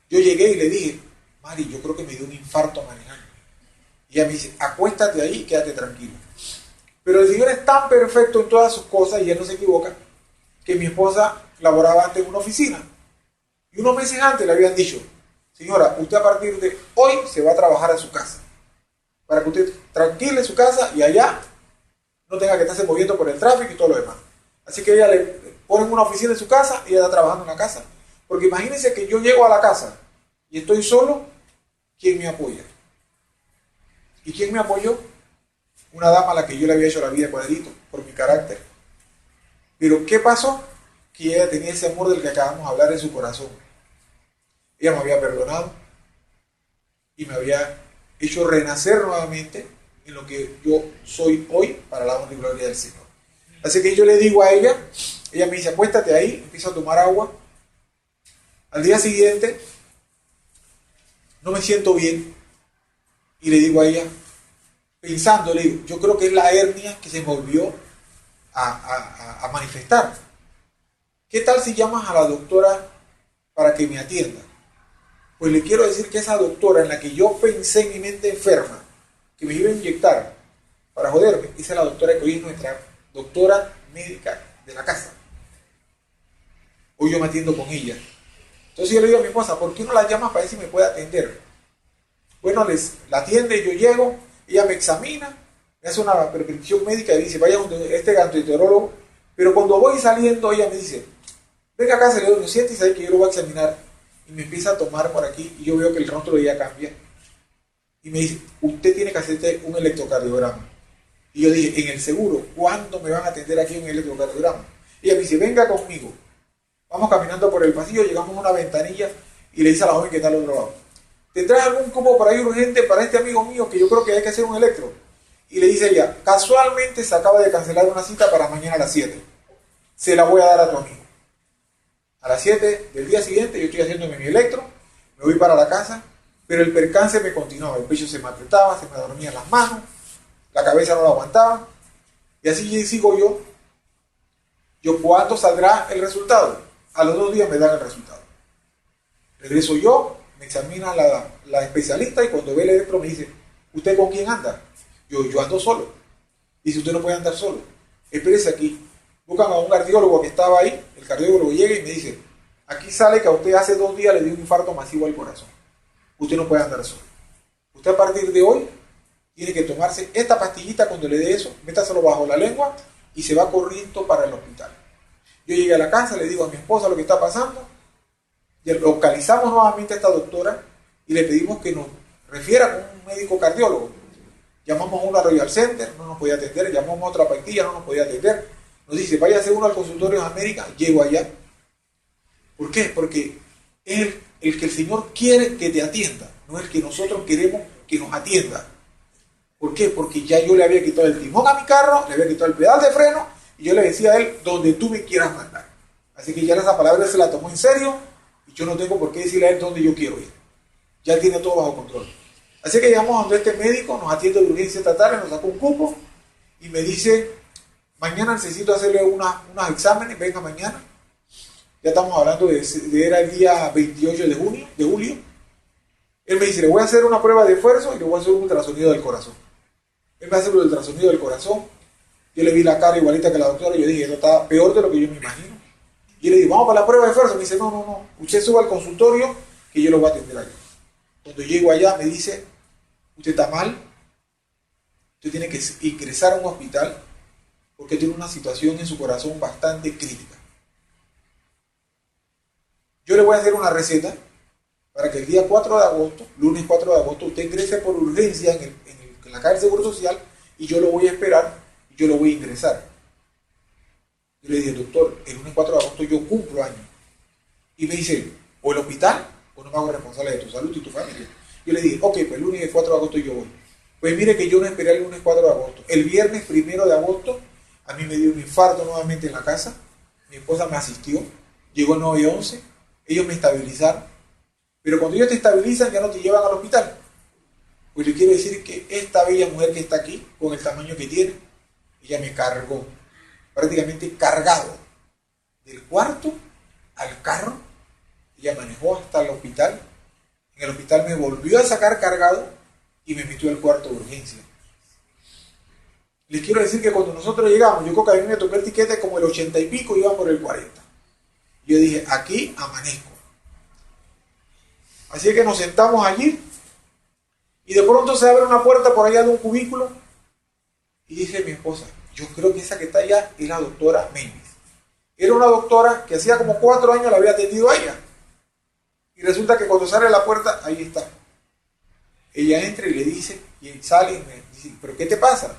Yo llegué y le dije, Mari, yo creo que me dio un infarto manejando. Y ella me dice, acuéstate ahí y quédate tranquilo. Pero el Señor es tan perfecto en todas sus cosas, y Él no se equivoca, que mi esposa laboraba antes en una oficina. Y unos meses antes le habían dicho, señora, usted a partir de hoy se va a trabajar a su casa. Para que usted tranquile su casa y allá no tenga que estarse moviendo por el tráfico y todo lo demás. Así que ella le pone una oficina en su casa y ella está trabajando en la casa. Porque imagínense que yo llego a la casa y estoy solo, ¿quién me apoya? ¿Y quién me apoyó? Una dama a la que yo le había hecho la vida de cuadrito por mi carácter. Pero ¿qué pasó? Que ella tenía ese amor del que acabamos de hablar en su corazón. Ella me había perdonado y me había hecho renacer nuevamente en lo que yo soy hoy para la honra y gloria del Señor. Así que yo le digo a ella me dice, acuéstate ahí, empieza a tomar agua. Al día siguiente, no me siento bien y le digo a ella, pensando, le digo, yo creo que es la hernia que se me volvió a manifestar. ¿Qué tal si llamas a la doctora para que me atienda? Pues le quiero decir que esa doctora en la que yo pensé en mi mente enferma, que me iba a inyectar para joderme, esa es la doctora que hoy es nuestra doctora médica de la casa. Hoy yo me atiendo con ella. Entonces yo le digo a mi esposa, ¿por qué no la llamas para ver si me puede atender? Bueno, la atiende, yo llego, ella me examina, me hace una prescripción médica y dice, vaya donde este gastroenterólogo. Pero cuando voy saliendo, ella me dice, venga acá, se le doy, siente y sabe que yo lo voy a examinar. Y me empieza a tomar por aquí y yo veo que el rostro de ella cambia. Y me dice, usted tiene que hacerte un electrocardiograma. Y yo dije, en el seguro, ¿cuándo me van a atender aquí un electrocardiograma? Y ella me dice, venga conmigo. Vamos caminando por el pasillo, llegamos a una ventanilla y le dice a la joven que está al otro lado, ¿tendrás algún cupo por ahí urgente para este amigo mío que yo creo que hay que hacer un electro? Y le dice ella, casualmente se acaba de cancelar una cita para mañana a las 7. Se la voy a dar a tu amigo. A las 7 del día siguiente yo estoy haciéndome mi electro, me voy para la casa, pero el percance me continuaba, el pecho se me apretaba, se me dormían las manos, la cabeza no la aguantaba, y así sigo yo. ¿Cuándo saldrá el resultado? A los 2 días me dan el resultado. Regreso yo, me examina la especialista y cuando ve el electro me dice, ¿usted con quién anda? Yo ando solo. Dice, usted no puede andar solo. Espérese aquí. Buscan a un cardiólogo que estaba ahí, el cardiólogo llega y me dice, aquí sale que a usted hace 2 días le dio un infarto masivo al corazón. Usted no puede andar solo. Usted a partir de hoy tiene que tomarse esta pastillita cuando le dé eso, métaselo bajo la lengua y se va corriendo para el hospital. Yo llegué a la casa, le digo a mi esposa lo que está pasando, y localizamos nuevamente a esta doctora y le pedimos que nos refiera con un médico cardiólogo. Llamamos a una Royal Center, no nos podía atender, llamamos a otra pastilla, no nos podía atender. Nos dice, vaya a hacer uno al consultorio de América, llego allá. ¿Por qué? Porque es el que el Señor quiere que te atienda, no es el que nosotros queremos que nos atienda. ¿Por qué? Porque ya yo le había quitado el timón a mi carro, le había quitado el pedal de freno, y yo le decía a él, donde tú me quieras mandar. Así que ya esa palabra se la tomó en serio, y yo no tengo por qué decirle a él dónde yo quiero ir. Ya él tiene todo bajo control. Así que llegamos a donde este médico, nos atiende de urgencia estatal, nos sacó un cupo, y me dice, mañana necesito hacerle unos exámenes, venga mañana. Ya estamos hablando era el día 28 de julio. Él me dice, le voy a hacer una prueba de esfuerzo y le voy a hacer un ultrasonido del corazón. Él me hace el ultrasonido del corazón. Yo le vi la cara igualita que la doctora y yo dije, esto está peor de lo que yo me imagino. Y le digo, vamos para la prueba de esfuerzo. Me dice, no, usted suba al consultorio que yo lo voy a atender allá. Cuando llego allá me dice, usted está mal, usted tiene que ingresar a un hospital porque tiene una situación en su corazón bastante crítica. Yo le voy a hacer una receta para que el día 4 de agosto, lunes 4 de agosto, usted ingrese por urgencia en la caja del Seguro Social y yo lo voy a esperar y yo lo voy a ingresar. Yo le dije, doctor, el lunes 4 de agosto yo cumplo años. Y me dice, o el hospital o no me hago responsable de tu salud y tu familia. Yo le dije, ok, pues el lunes 4 de agosto yo voy. Pues mire que yo no esperé el lunes 4 de agosto. El viernes 1 de agosto a mí me dio un infarto nuevamente en la casa. Mi esposa me asistió, llegó el 911, ellos me estabilizaron. Pero cuando ellos te estabilizan ya no te llevan al hospital. Pues le quiero decir que esta bella mujer que está aquí, con el tamaño que tiene, ella me cargó, prácticamente cargado, del cuarto al carro. Ella manejó hasta el hospital. En el hospital me volvió a sacar cargado y me metió al cuarto de urgencia. Les quiero decir que cuando nosotros llegamos, yo creo que a mí me tocó el tiquete como el 80 y pico, iba por el 40. Yo dije, aquí amanezco. Así que nos sentamos allí y de pronto se abre una puerta por allá de un cubículo y dice mi esposa, yo creo que esa que está allá es la doctora Méndez. Era una doctora que hacía como 4 años la había atendido a ella. Y resulta que cuando sale a la puerta, ahí está. Ella entra y le dice, y sale y me dice, ¿pero qué te pasa?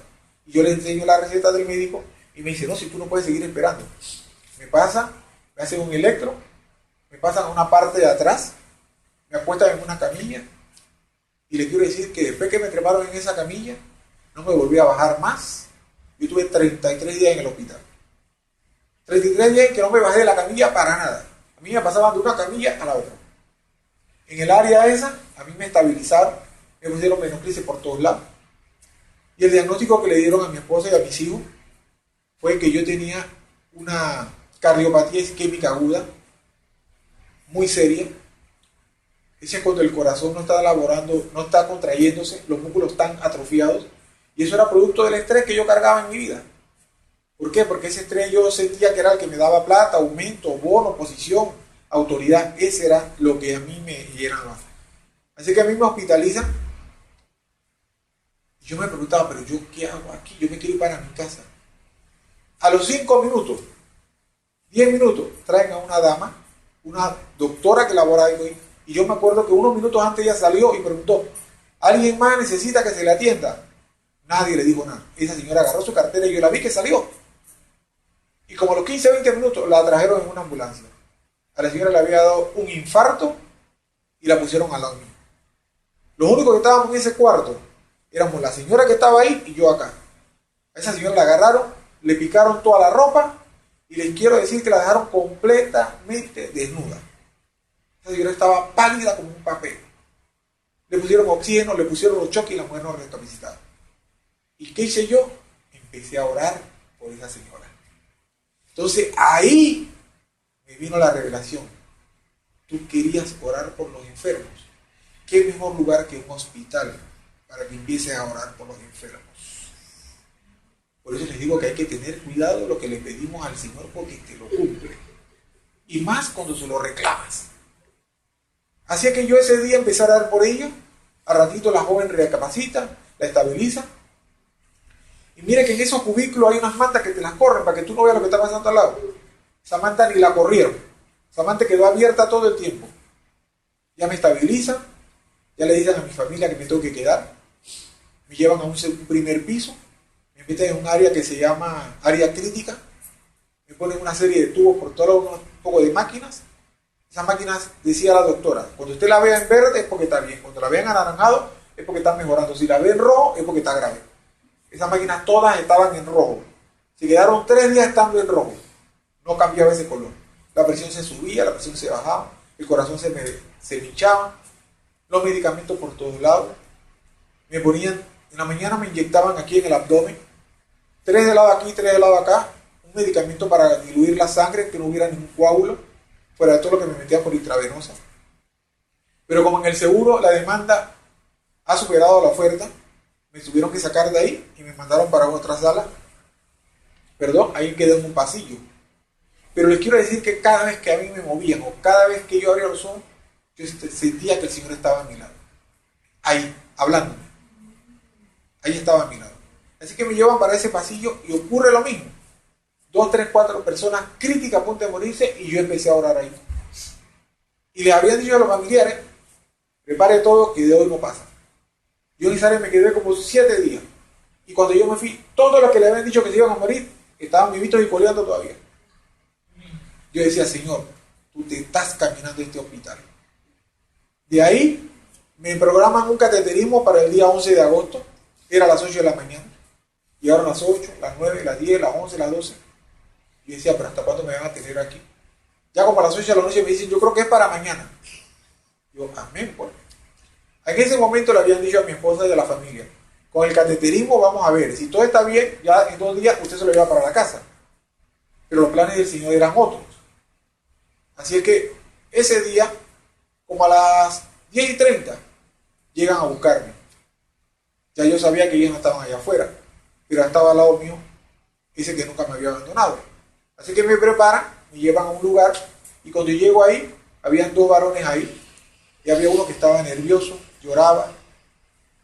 Y yo le enseño la receta del médico y me dice, no, si tú no puedes seguir esperando. Me pasa, me hacen un electro, me pasan a una parte de atrás, me acuestan en una camilla y le quiero decir que después que me treparon en esa camilla, no me volví a bajar más. Yo tuve 33 días en el hospital. 33 días en que no me bajé de la camilla para nada. A mí me pasaban de una camilla a la otra. En el área esa, a mí me estabilizaron, me pusieron menocrisis por todos lados. Y el diagnóstico que le dieron a mi esposa y a mis hijos fue que yo tenía una cardiopatía isquémica aguda, muy seria. Ese es cuando el corazón no está laborando, no está contrayéndose, los músculos están atrofiados. Y eso era producto del estrés que yo cargaba en mi vida. ¿Por qué? Porque ese estrés yo sentía que era el que me daba plata, aumento, bono, posición, autoridad. Ese era lo que a mí me llenaba. Así que a mí me hospitalizan. Y yo me preguntaba, pero yo qué hago aquí, yo me quiero ir para mi casa. A los 5 minutos, 10 minutos, traen a una dama, una doctora que labora ahí. Y yo me acuerdo que unos minutos antes ella salió y preguntó, ¿alguien más necesita que se le atienda? Nadie le dijo nada. Esa señora agarró su cartera y yo la vi que salió. Y como a los 15 o 20 minutos la trajeron en una ambulancia. A la señora le había dado un infarto y la pusieron al lado mío. Los únicos que estábamos en ese cuarto éramos la señora que estaba ahí y yo acá. A esa señora la agarraron, le picaron toda la ropa y les quiero decir que la dejaron completamente desnuda. Esa señora estaba pálida como un papel. Le pusieron oxígeno, le pusieron los choques y la mujer no recapacitaba. ¿Y qué hice yo? Empecé a orar por esa señora. Entonces ahí me vino la revelación. Tú querías orar por los enfermos. ¿Qué mejor lugar que un hospital para que empieces a orar por los enfermos? Por eso les digo que hay que tener cuidado de lo que le pedimos al Señor porque te lo cumple. Y más cuando se lo reclamas. Así que yo ese día empecé a orar por ella. A ratito la joven recapacita, la estabiliza. Y mire que en esos cubículos hay unas mantas que te las corren para que tú no veas lo que está pasando al lado. Esa manta ni la corrieron. Esa manta quedó abierta todo el tiempo. Ya me estabilizan. Ya le dicen a mi familia que me tengo que quedar. Me llevan a un primer piso. Me meten en un área que se llama área crítica. Me ponen una serie de tubos por todos lados, un poco de máquinas. Esas máquinas, decía la doctora, cuando usted la vea en verde es porque está bien. Cuando la vea en anaranjado es porque está mejorando. Si la ve en rojo es porque está grave. Esas máquinas todas estaban en rojo. Se quedaron 3 días estando en rojo. No cambiaba ese color. La presión se subía, la presión se bajaba, el corazón se me hinchaba, los medicamentos por todos lados. Me ponían, en la mañana me inyectaban aquí en el abdomen, 3 de lado aquí, 3 de lado acá, un medicamento para diluir la sangre, que no hubiera ningún coágulo, fuera de todo lo que me metían por intravenosa. Pero como en el seguro la demanda ha superado la oferta, me tuvieron que sacar de ahí y me mandaron para otra sala. Perdón, ahí quedé en un pasillo. Pero les quiero decir que cada vez que a mí me movían o cada vez que yo abría los ojos, yo sentía que el Señor estaba a mi lado. Ahí, hablándome. Ahí estaba a mi lado. Así que me llevan para ese pasillo y ocurre lo mismo. 2, 3, 4 personas críticas a punto de morirse y yo empecé a orar ahí. Y les habían dicho a los familiares, prepare todo que de hoy no pasa. Yo en Israel me quedé como 7 días. Y cuando yo me fui, todos los que le habían dicho que se iban a morir, estaban vivitos y coleando todavía. Yo decía, Señor, tú te estás caminando a este hospital. De ahí, me programan un cateterismo para el día 11 de agosto. Era a las 8 de la mañana. Llegaron las 8, las 9, las 10, las 11, las 12. Yo decía, pero ¿hasta cuándo me van a tener aquí? Ya como a las 8 de la noche me dicen, yo creo que es para mañana. Yo, amén, pues. En ese momento le habían dicho a mi esposa y a la familia, con el cateterismo vamos a ver, si todo está bien, ya en 2 días usted se lo lleva para la casa. Pero los planes del Señor eran otros. Así es que ese día, como a las 10:30, llegan a buscarme. Ya yo sabía que ellos no estaban allá afuera, pero estaba al lado mío, ese que nunca me había abandonado. Así que me preparan, me llevan a un lugar, y cuando yo llego ahí, habían 2 varones ahí, y había uno que estaba nervioso, lloraba.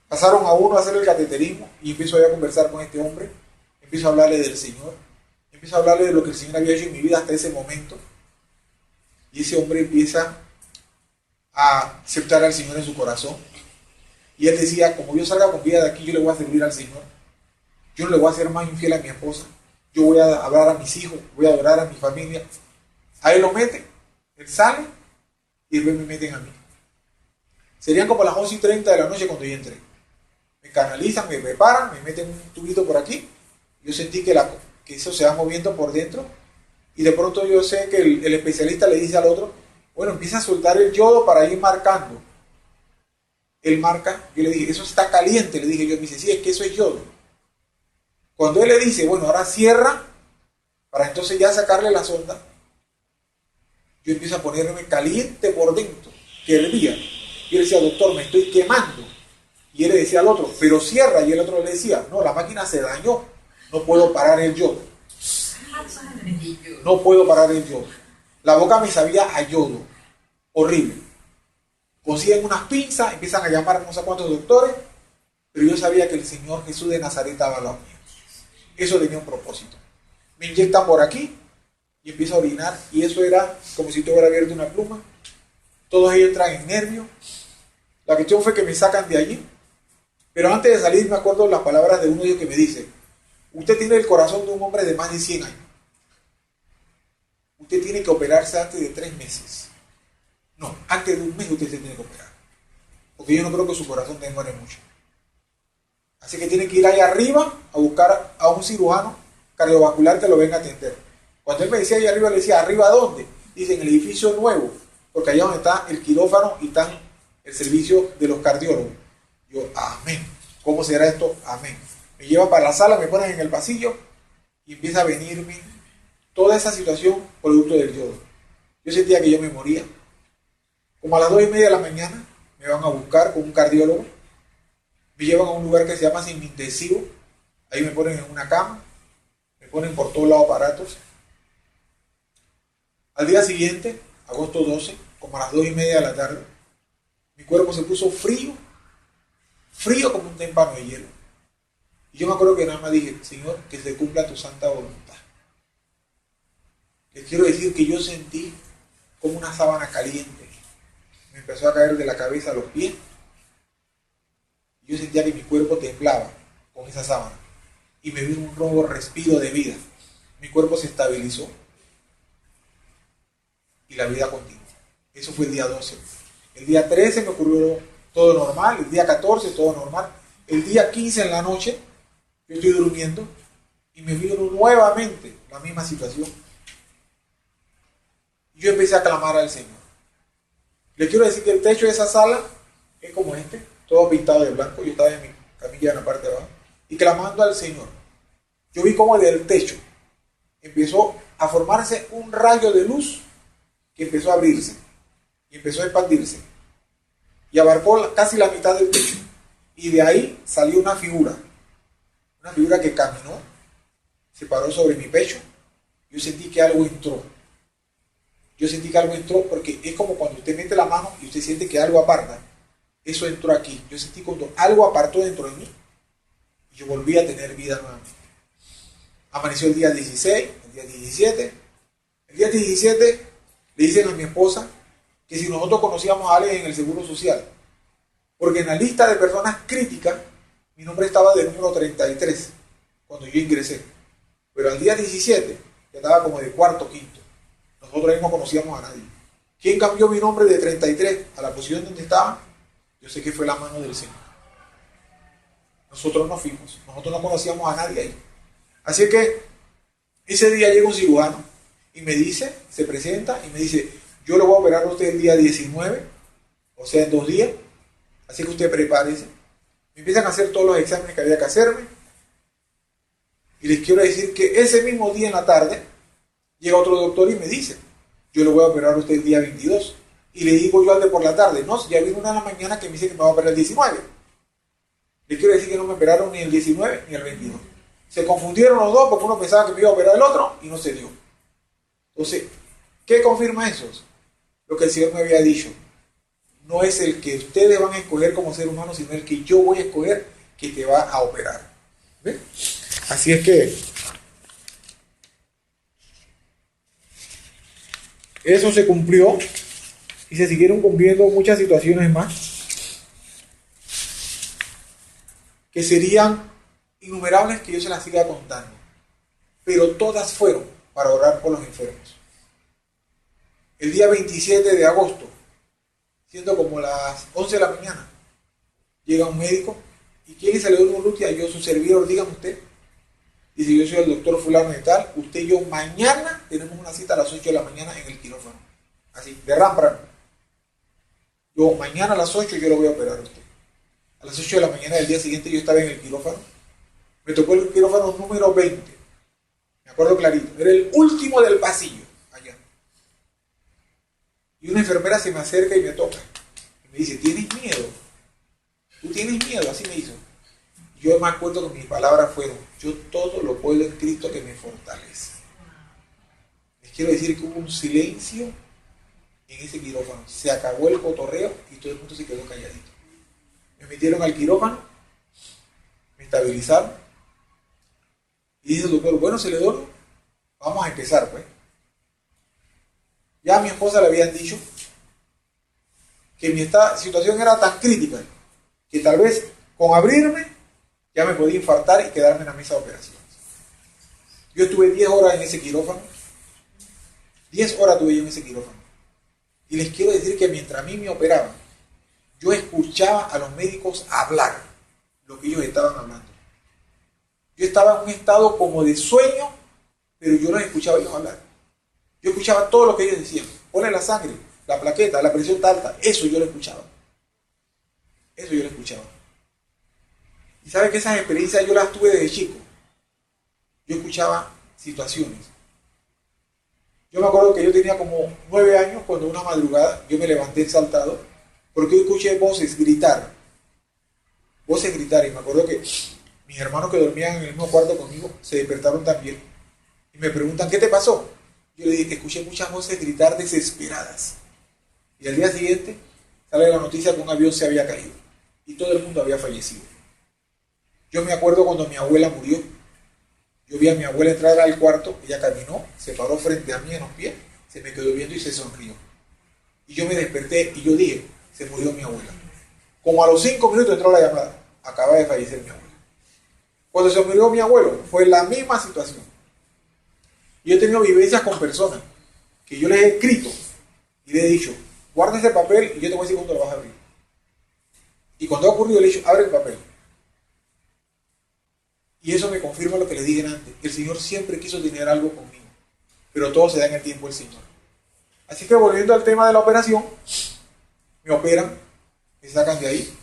Pasaron a uno a hacer el cateterismo, y empiezo a conversar con este hombre, empiezo a hablarle del Señor, empiezo a hablarle de lo que el Señor había hecho en mi vida hasta ese momento, y ese hombre empieza a aceptar al Señor en su corazón, y él decía, como yo salga con vida de aquí, yo le voy a servir al Señor, yo no le voy a ser más infiel a mi esposa, yo voy a hablar a mis hijos, voy a adorar a mi familia. A él lo meten, él sale, y después me meten a mí. Serían como las 11:30 de la noche cuando yo entré. Me canalizan, me preparan, me meten un tubito por aquí. Yo sentí que eso se va moviendo por dentro. Y de pronto yo sé que el especialista le dice al otro, bueno, empieza a soltar el yodo para ir marcando. Él marca, yo le dije, eso está caliente, le dije yo, me dice, sí, es que eso es yodo. Cuando él le dice, bueno, ahora cierra, para entonces ya sacarle la sonda, yo empiezo a ponerme caliente por dentro, que hervía. Y él decía, doctor, me estoy quemando. Y él le decía al otro, pero cierra. Y el otro le decía, no, la máquina se dañó, no puedo parar el yodo. No puedo parar el yodo. La boca me sabía a yodo. Horrible. Consiguen unas pinzas, empiezan a llamar a no sé cuántos doctores, pero yo sabía que el Señor Jesús de Nazaret estaba al lado mío. Eso tenía un propósito. Me inyectan por aquí y empiezo a orinar, y eso era como si te hubiera abierto una pluma. Todos ellos entran en nervio. La cuestión fue que me sacan de allí, pero antes de salir me acuerdo las palabras de uno de ellos que me dice: usted tiene el corazón de un hombre de más de 100 años. Usted tiene que operarse antes de 3 meses. No, antes de un mes usted se tiene que operar. Porque yo no creo que su corazón demore mucho. Así que tiene que ir ahí arriba a buscar a un cirujano cardiovascular que lo venga a atender. Cuando él me decía ahí arriba, le decía: ¿arriba dónde? Dice: en el edificio nuevo, porque allá donde está el quirófano y está el servicio de los cardiólogos. Yo, amén. ¿Cómo será esto? Amén. Me lleva para la sala, me ponen en el pasillo y empieza a venirme toda esa situación producto del yodo. Yo sentía que yo me moría. Como a las 2:30 de la mañana me van a buscar con un cardiólogo, me llevan a un lugar que se llama semi-intensivo, ahí me ponen en una cama, me ponen por todos lados aparatos. Al día siguiente, agosto 12, como a las 2:30 de la tarde, mi cuerpo se puso frío, frío como un témpano de hielo. Y yo me acuerdo que nada más dije: Señor, que se cumpla tu santa voluntad. Les quiero decir que yo sentí como una sábana caliente me empezó a caer de la cabeza a los pies. Yo sentía que mi cuerpo temblaba con esa sábana y me vino un nuevo respiro de vida. Mi cuerpo se estabilizó y la vida continuó. Eso fue el día 12. El día 13 me ocurrió todo normal, el día 14 todo normal. El día 15 en la noche yo estoy durmiendo y me vino nuevamente la misma situación. Yo empecé a clamar al Señor. Le quiero decir que el techo de esa sala es como este, todo pintado de blanco. Yo estaba en mi camilla en la parte de abajo y clamando al Señor. Yo vi como del techo empezó a formarse un rayo de luz que empezó a abrirse y empezó a expandirse y abarcó casi la mitad del techo, y de ahí salió una figura que caminó, se paró sobre mi pecho. Yo sentí que algo entró. Porque es como cuando usted mete la mano y usted siente que algo aparta. Eso entró aquí. Yo sentí cuando algo apartó dentro de mí y yo volví a tener vida nuevamente. Amaneció el día 16, el día 17. El día 17 le dicen a mi esposa que si nosotros conocíamos a alguien en el Seguro Social, porque en la lista de personas críticas mi nombre estaba de número 33 cuando yo ingresé, pero al día 17 ya estaba como de cuarto o quinto. Nosotros ahí no conocíamos a nadie. ¿Quién cambió mi nombre de 33 a la posición donde estaba? Yo sé que fue la mano del Señor. Nosotros no fuimos, nosotros no conocíamos a nadie ahí. Así que ese día llega un cirujano y me dice, se presenta y me dice: yo lo voy a operar a usted el día 19, o sea en 2 días, así que usted prepárese. Me empiezan a hacer todos los exámenes que había que hacerme, y les quiero decir que ese mismo día en la tarde llega otro doctor y me dice: yo lo voy a operar a usted el día 22. Y le digo yo al de por la tarde: no, ya vino una en la mañana que me dice que me va a operar el 19. Les quiero decir que no me operaron ni el 19 ni el 22. Se confundieron los dos porque uno pensaba que me iba a operar el otro y no se dio. Entonces, ¿qué confirma eso? Lo que el Señor me había dicho: no es el que ustedes van a escoger como ser humano, sino el que yo voy a escoger que te va a operar. ¿Ven? Así es que eso se cumplió y se siguieron cumpliendo muchas situaciones más que serían innumerables, que yo se las siga contando, pero todas fueron para orar por los enfermos. El día 27 de agosto, siendo como las 11 de la mañana, llega un médico. ¿Y quién es el doctor Urrutia? Yo, su servidor, dígame usted. Dice: yo soy el doctor fulano de tal, usted y yo mañana tenemos una cita a las 8 de la mañana en el quirófano. Así, de rámpara. Yo mañana a las 8 yo lo voy a operar a usted. A las 8 de la mañana del día siguiente yo estaba en el quirófano. Me tocó el quirófano número 20. Me acuerdo clarito. Era el último del pasillo, allá. Y una enfermera se me acerca y me toca. Y me dice: ¿tienes miedo? ¿Tú tienes miedo? Así me hizo. Yo me acuerdo que mis palabras fueron: yo todo lo puedo en Cristo que me fortalece. quiero decir que hubo un silencio en ese quirófano. Se acabó el cotorreo y todo el mundo se quedó calladito. Me metieron al quirófano, me estabilizaron y dice el doctor, bueno, Celedonio, vamos a empezar pues. Ya a mi esposa le habían dicho que mi situación era tan crítica que tal vez con abrirme ya me podía infartar y quedarme en la mesa de operaciones. Yo estuve 10 horas en ese quirófano, 10 horas tuve yo en ese quirófano. Y les quiero decir que mientras a mí me operaban, yo escuchaba a los médicos hablar lo que ellos estaban hablando. Yo estaba en un estado como de sueño, pero yo no escuchaba a ellos hablar. Yo escuchaba todo lo que ellos decían. Ponle la sangre, la plaqueta, la presión está alta. Eso yo lo escuchaba. Eso yo lo escuchaba. Y sabe que esas experiencias yo las tuve desde chico. Yo escuchaba situaciones. Yo me acuerdo que yo tenía como 9 años cuando una madrugada yo me levanté exaltado porque yo escuché voces gritar. Voces gritar. Y me acuerdo que mis hermanos que dormían en el mismo cuarto conmigo se despertaron también. Y me preguntan, ¿qué te pasó? Yo le dije que escuché muchas voces gritar desesperadas. Y al día siguiente sale la noticia que un avión se había caído. Y todo el mundo había fallecido. Yo me acuerdo cuando mi abuela murió. Yo vi a mi abuela entrar al cuarto, ella caminó, se paró frente a mí en los pies, se me quedó viendo y se sonrió. Y yo me desperté y yo dije, se murió mi abuela. Como a los 5 minutos entró la llamada, acaba de fallecer mi abuela. Cuando se murió mi abuelo, fue la misma situación. Yo he tenido vivencias con personas que yo les he escrito y les he dicho, guarda ese papel y yo te voy a decir cuándo lo vas a abrir. Y cuando ha ocurrido, le he dicho, abre el papel. Y eso me confirma lo que les dije antes. El Señor siempre quiso tener algo conmigo. Pero todo se da en el tiempo del Señor. Así que volviendo al tema de la operación, me operan, me sacan de ahí.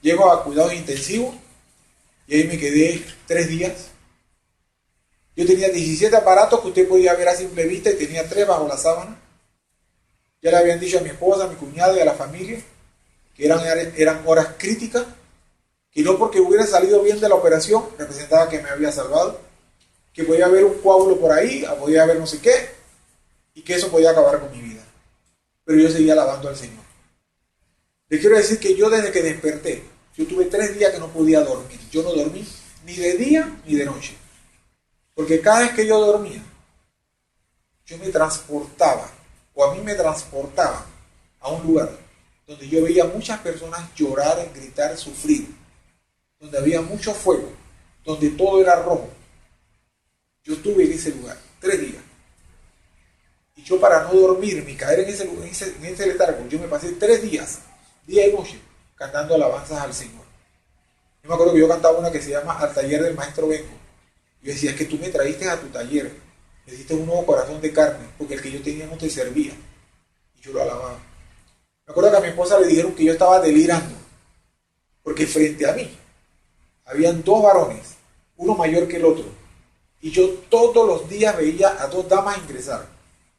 Llego a cuidados intensivos y ahí me quedé 3 días. Yo tenía 17 aparatos que usted podía ver a simple vista y tenía 3 bajo la sábana. Ya le habían dicho a mi esposa, a mi cuñado y a la familia que eran horas críticas. Y no porque hubiera salido bien de la operación, representaba que me había salvado, que podía haber un coágulo por ahí, podía haber no sé qué, y que eso podía acabar con mi vida. Pero yo seguía alabando al Señor. Les quiero decir que yo desde que desperté, yo tuve 3 días que no podía dormir. Yo no dormí ni de día ni de noche. Porque cada vez que yo dormía, yo me transportaba, o a mí me transportaba a un lugar donde yo veía muchas personas llorar, gritar, sufrir, donde había mucho fuego, donde todo era rojo. Yo estuve en ese lugar 3 días. Y yo para no dormir ni caer en ese letargo, yo me pasé 3 días, día y noche, cantando alabanzas al Señor. Yo me acuerdo que yo cantaba una que se llama Al taller del maestro vengo. Yo decía, es que tú me traíste a tu taller, me diste un nuevo corazón de carne, porque el que yo tenía no te servía. Y yo lo alababa. Me acuerdo que a mi esposa le dijeron que yo estaba delirando, porque frente a mí habían 2 varones, uno mayor que el otro, y yo todos los días veía a 2 damas ingresar.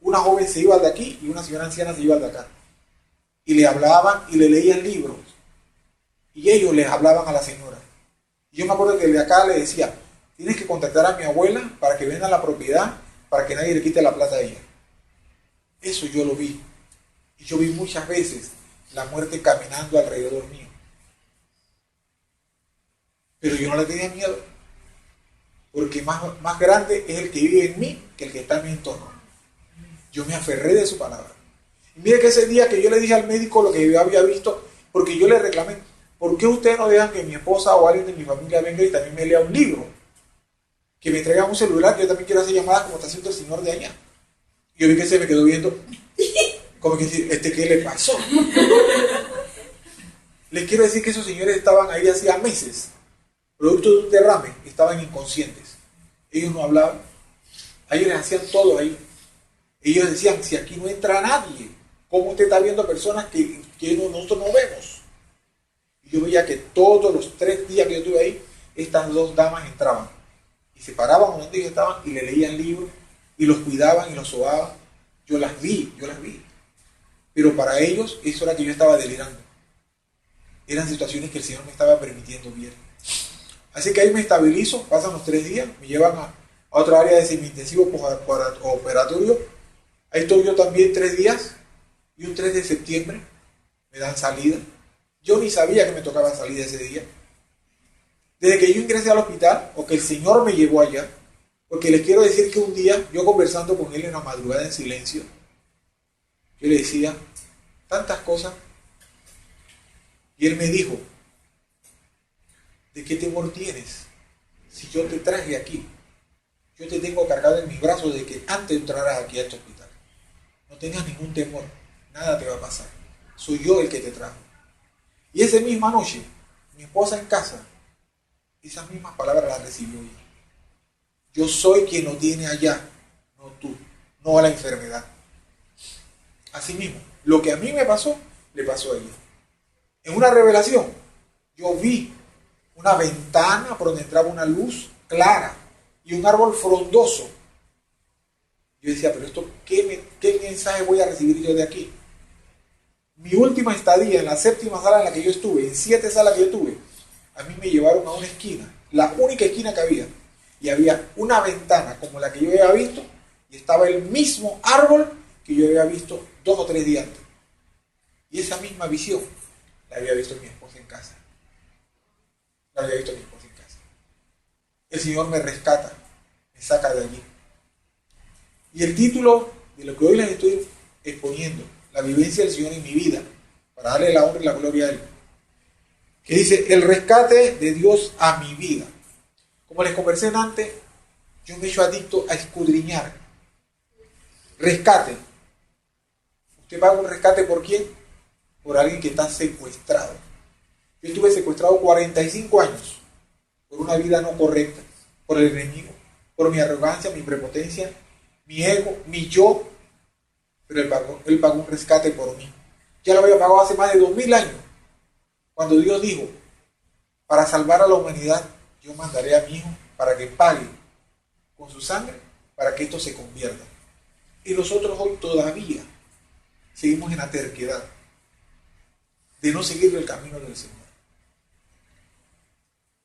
Una joven se iba de aquí y una señora anciana se iba de acá. Y le hablaban y le leían libros. Y ellos les hablaban a la señora. Y yo me acuerdo que el de acá le decía, tienes que contactar a mi abuela para que venda la propiedad, para que nadie le quite la plata a ella. Eso yo lo vi. Y yo vi muchas veces la muerte caminando alrededor mío. Pero yo no le tenía miedo, porque más grande es el que vive en mí que el que está en mi entorno. Yo me aferré de su palabra. Y mire que ese día que yo le dije al médico lo que yo había visto, porque yo le reclamé, ¿por qué ustedes no dejan que mi esposa o alguien de mi familia venga y también me lea un libro? Que me traigan un celular, que yo también quiero hacer llamadas como está haciendo el señor de allá. Y yo vi que se me quedó viendo, como que decir, ¿qué le pasó? Les quiero decir que esos señores estaban ahí hacía meses. Producto de un derrame, estaban inconscientes. Ellos no hablaban. A ellos les hacían todo ahí. Ellos decían, si aquí no entra nadie, ¿cómo usted está viendo personas que nosotros no vemos? Y yo veía que todos los 3 días que yo estuve ahí, estas 2 damas entraban. Y se paraban donde ellos estaban y le leían libros, y los cuidaban y los sobaban. Yo las vi. Pero para ellos, eso era que yo estaba delirando. Eran situaciones que el Señor me estaba permitiendo ver. Así que ahí me estabilizo, pasan los 3 días, me llevan a otra área de semi-intensivo operatorio Ahí estoy yo también 3 días y un 3 de septiembre me dan salida. Yo ni sabía que me tocaba salida ese día. Desde que yo ingresé al hospital o que el Señor me llevó allá, porque les quiero decir que un día yo conversando con él en la madrugada en silencio, yo le decía tantas cosas y él me dijo, ¿de qué temor tienes? Si yo te traje aquí, yo te tengo cargado en mis brazos desde que antes entraras aquí a este hospital. No tengas ningún temor, nada te va a pasar. Soy yo el que te trajo. Y esa misma noche, mi esposa en casa, esas mismas palabras las recibió ella. Yo soy quien lo tiene allá, no tú, no a la enfermedad. Así mismo, lo que a mí me pasó, le pasó a ella. En una revelación, yo vi una ventana por donde entraba una luz clara y un árbol frondoso. Yo decía, pero esto, ¿qué mensaje voy a recibir yo de aquí? Mi última estadía en la 7ª sala en la que yo estuve, en 7 salas que yo tuve, a mí me llevaron a una esquina, la única esquina que había, y había una ventana como la que yo había visto, y estaba el mismo árbol que yo había visto 2 o 3 días antes. Y esa misma visión la había visto mi esposa en casa. La había visto mi esposa en casa. El Señor me rescata, me saca de allí. Y el título de lo que hoy les estoy exponiendo, la vivencia del Señor en mi vida, para darle la honra y la gloria a Él, que dice, el rescate de Dios a mi vida. Como les conversé antes, yo me he hecho adicto a escudriñar. Rescate. ¿Usted paga un rescate por quién? Por alguien que está secuestrado. Yo estuve secuestrado 45 años por una vida no correcta, por el enemigo, por mi arrogancia, mi prepotencia, mi ego, mi yo, pero él pagó un rescate por mí. Ya lo había pagado hace más de 2000 años, cuando Dios dijo, para salvar a la humanidad, yo mandaré a mi hijo para que pague con su sangre, para que esto se convierta. Y nosotros hoy todavía seguimos en la terquedad de no seguir el camino del Señor.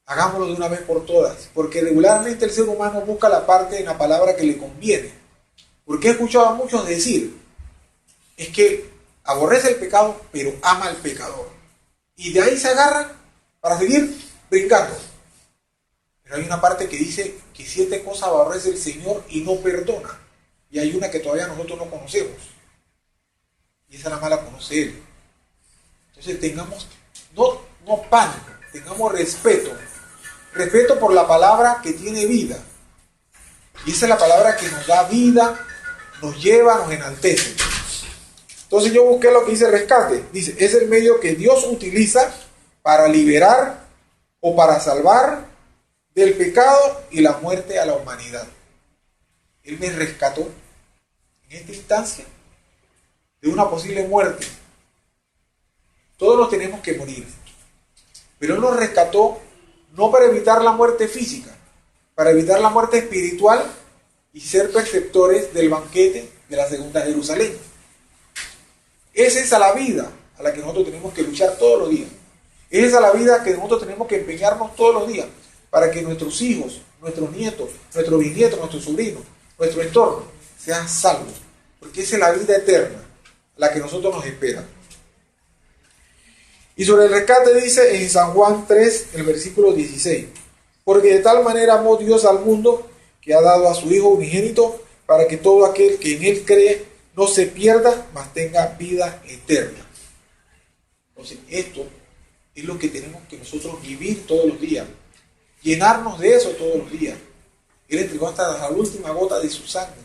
Hagámoslo de una vez por todas, porque regularmente el ser humano busca la parte en la palabra que le conviene. Porque he escuchado a muchos decir, es que aborrece el pecado, pero ama al pecador. Y de ahí se agarran para seguir brincando. Pero hay una parte que dice que 7 cosas aborrece el Señor y no perdona. Y hay una que todavía nosotros no conocemos. Y esa nada más la conoce Él. Entonces tengamos, no pánico, tengamos respeto. Respeto por la palabra que tiene vida. Y esa es la palabra que nos da vida, nos lleva, nos enaltece. Entonces yo busqué lo que dice rescate. Dice, es el medio que Dios utiliza para liberar o para salvar del pecado y la muerte a la humanidad. Él me rescató en esta instancia de una posible muerte. Todos nos tenemos que morir. Pero Él nos rescató no para evitar la muerte física, para evitar la muerte espiritual y ser perceptores del banquete de la segunda Jerusalén. Es esa la vida a la que nosotros tenemos que luchar todos los días. Es esa la vida que nosotros tenemos que empeñarnos todos los días para que nuestros hijos, nuestros nietos, nuestros bisnietos, nuestros sobrinos, nuestro entorno sean salvos. Porque esa es la vida eterna a la que nosotros nos espera. Y sobre el rescate dice en San Juan 3, el versículo 16, porque de tal manera amó Dios al mundo que ha dado a su Hijo unigénito para que todo aquel que en Él cree no se pierda, mas tenga vida eterna. Entonces esto es lo que tenemos que nosotros vivir todos los días, llenarnos de eso todos los días. Él entregó hasta la última gota de su sangre.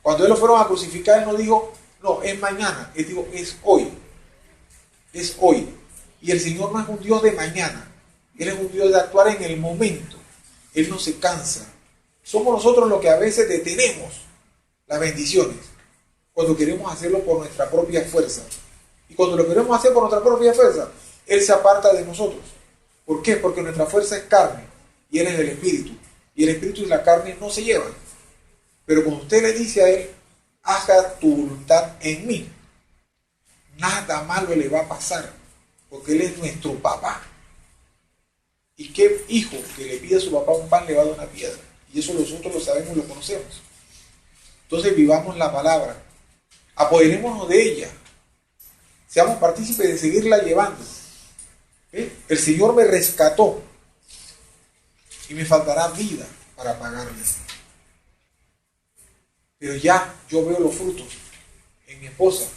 Cuando Él lo fueron a crucificar, Él no dijo, no, es mañana, Él dijo, es hoy. Es hoy. Y el Señor no es un Dios de mañana. Él es un Dios de actuar en el momento. Él no se cansa. Somos nosotros los que a veces detenemos las bendiciones cuando queremos hacerlo por nuestra propia fuerza. Y cuando lo queremos hacer por nuestra propia fuerza, Él se aparta de nosotros. ¿Por qué? Porque nuestra fuerza es carne y Él es el Espíritu. Y el Espíritu y la carne no se llevan. Pero cuando usted le dice a Él, haga tu voluntad en mí, nada malo le va a pasar. Porque Él es nuestro papá. ¿Y qué hijo que le pide a su papá un pan le va a dar una piedra? Y eso nosotros lo sabemos, lo conocemos. Entonces vivamos la palabra. Apoderémonos de ella. Seamos partícipes de seguirla llevando. El Señor me rescató y me faltará vida para pagarle. Pero ya yo veo los frutos en mi esposa,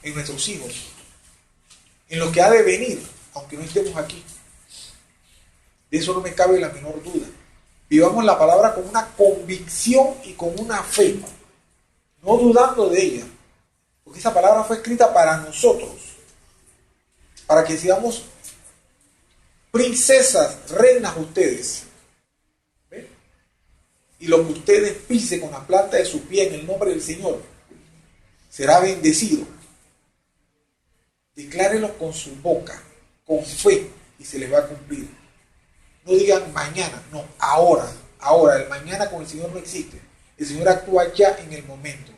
en nuestros hijos, en lo que ha de venir, aunque no estemos aquí. De eso no me cabe la menor duda. Vivamos la palabra con una convicción y con una fe, no dudando de ella, porque esa palabra fue escrita para nosotros, para que seamos princesas, reinas ustedes. ¿Ven? Y lo que ustedes pisen con la planta de su pie en el nombre del Señor será bendecido. Declárenlo con su boca, con fe, y se les va a cumplir. No digan mañana, no, ahora. Ahora, el mañana con el Señor no existe. El Señor actúa ya en el momento.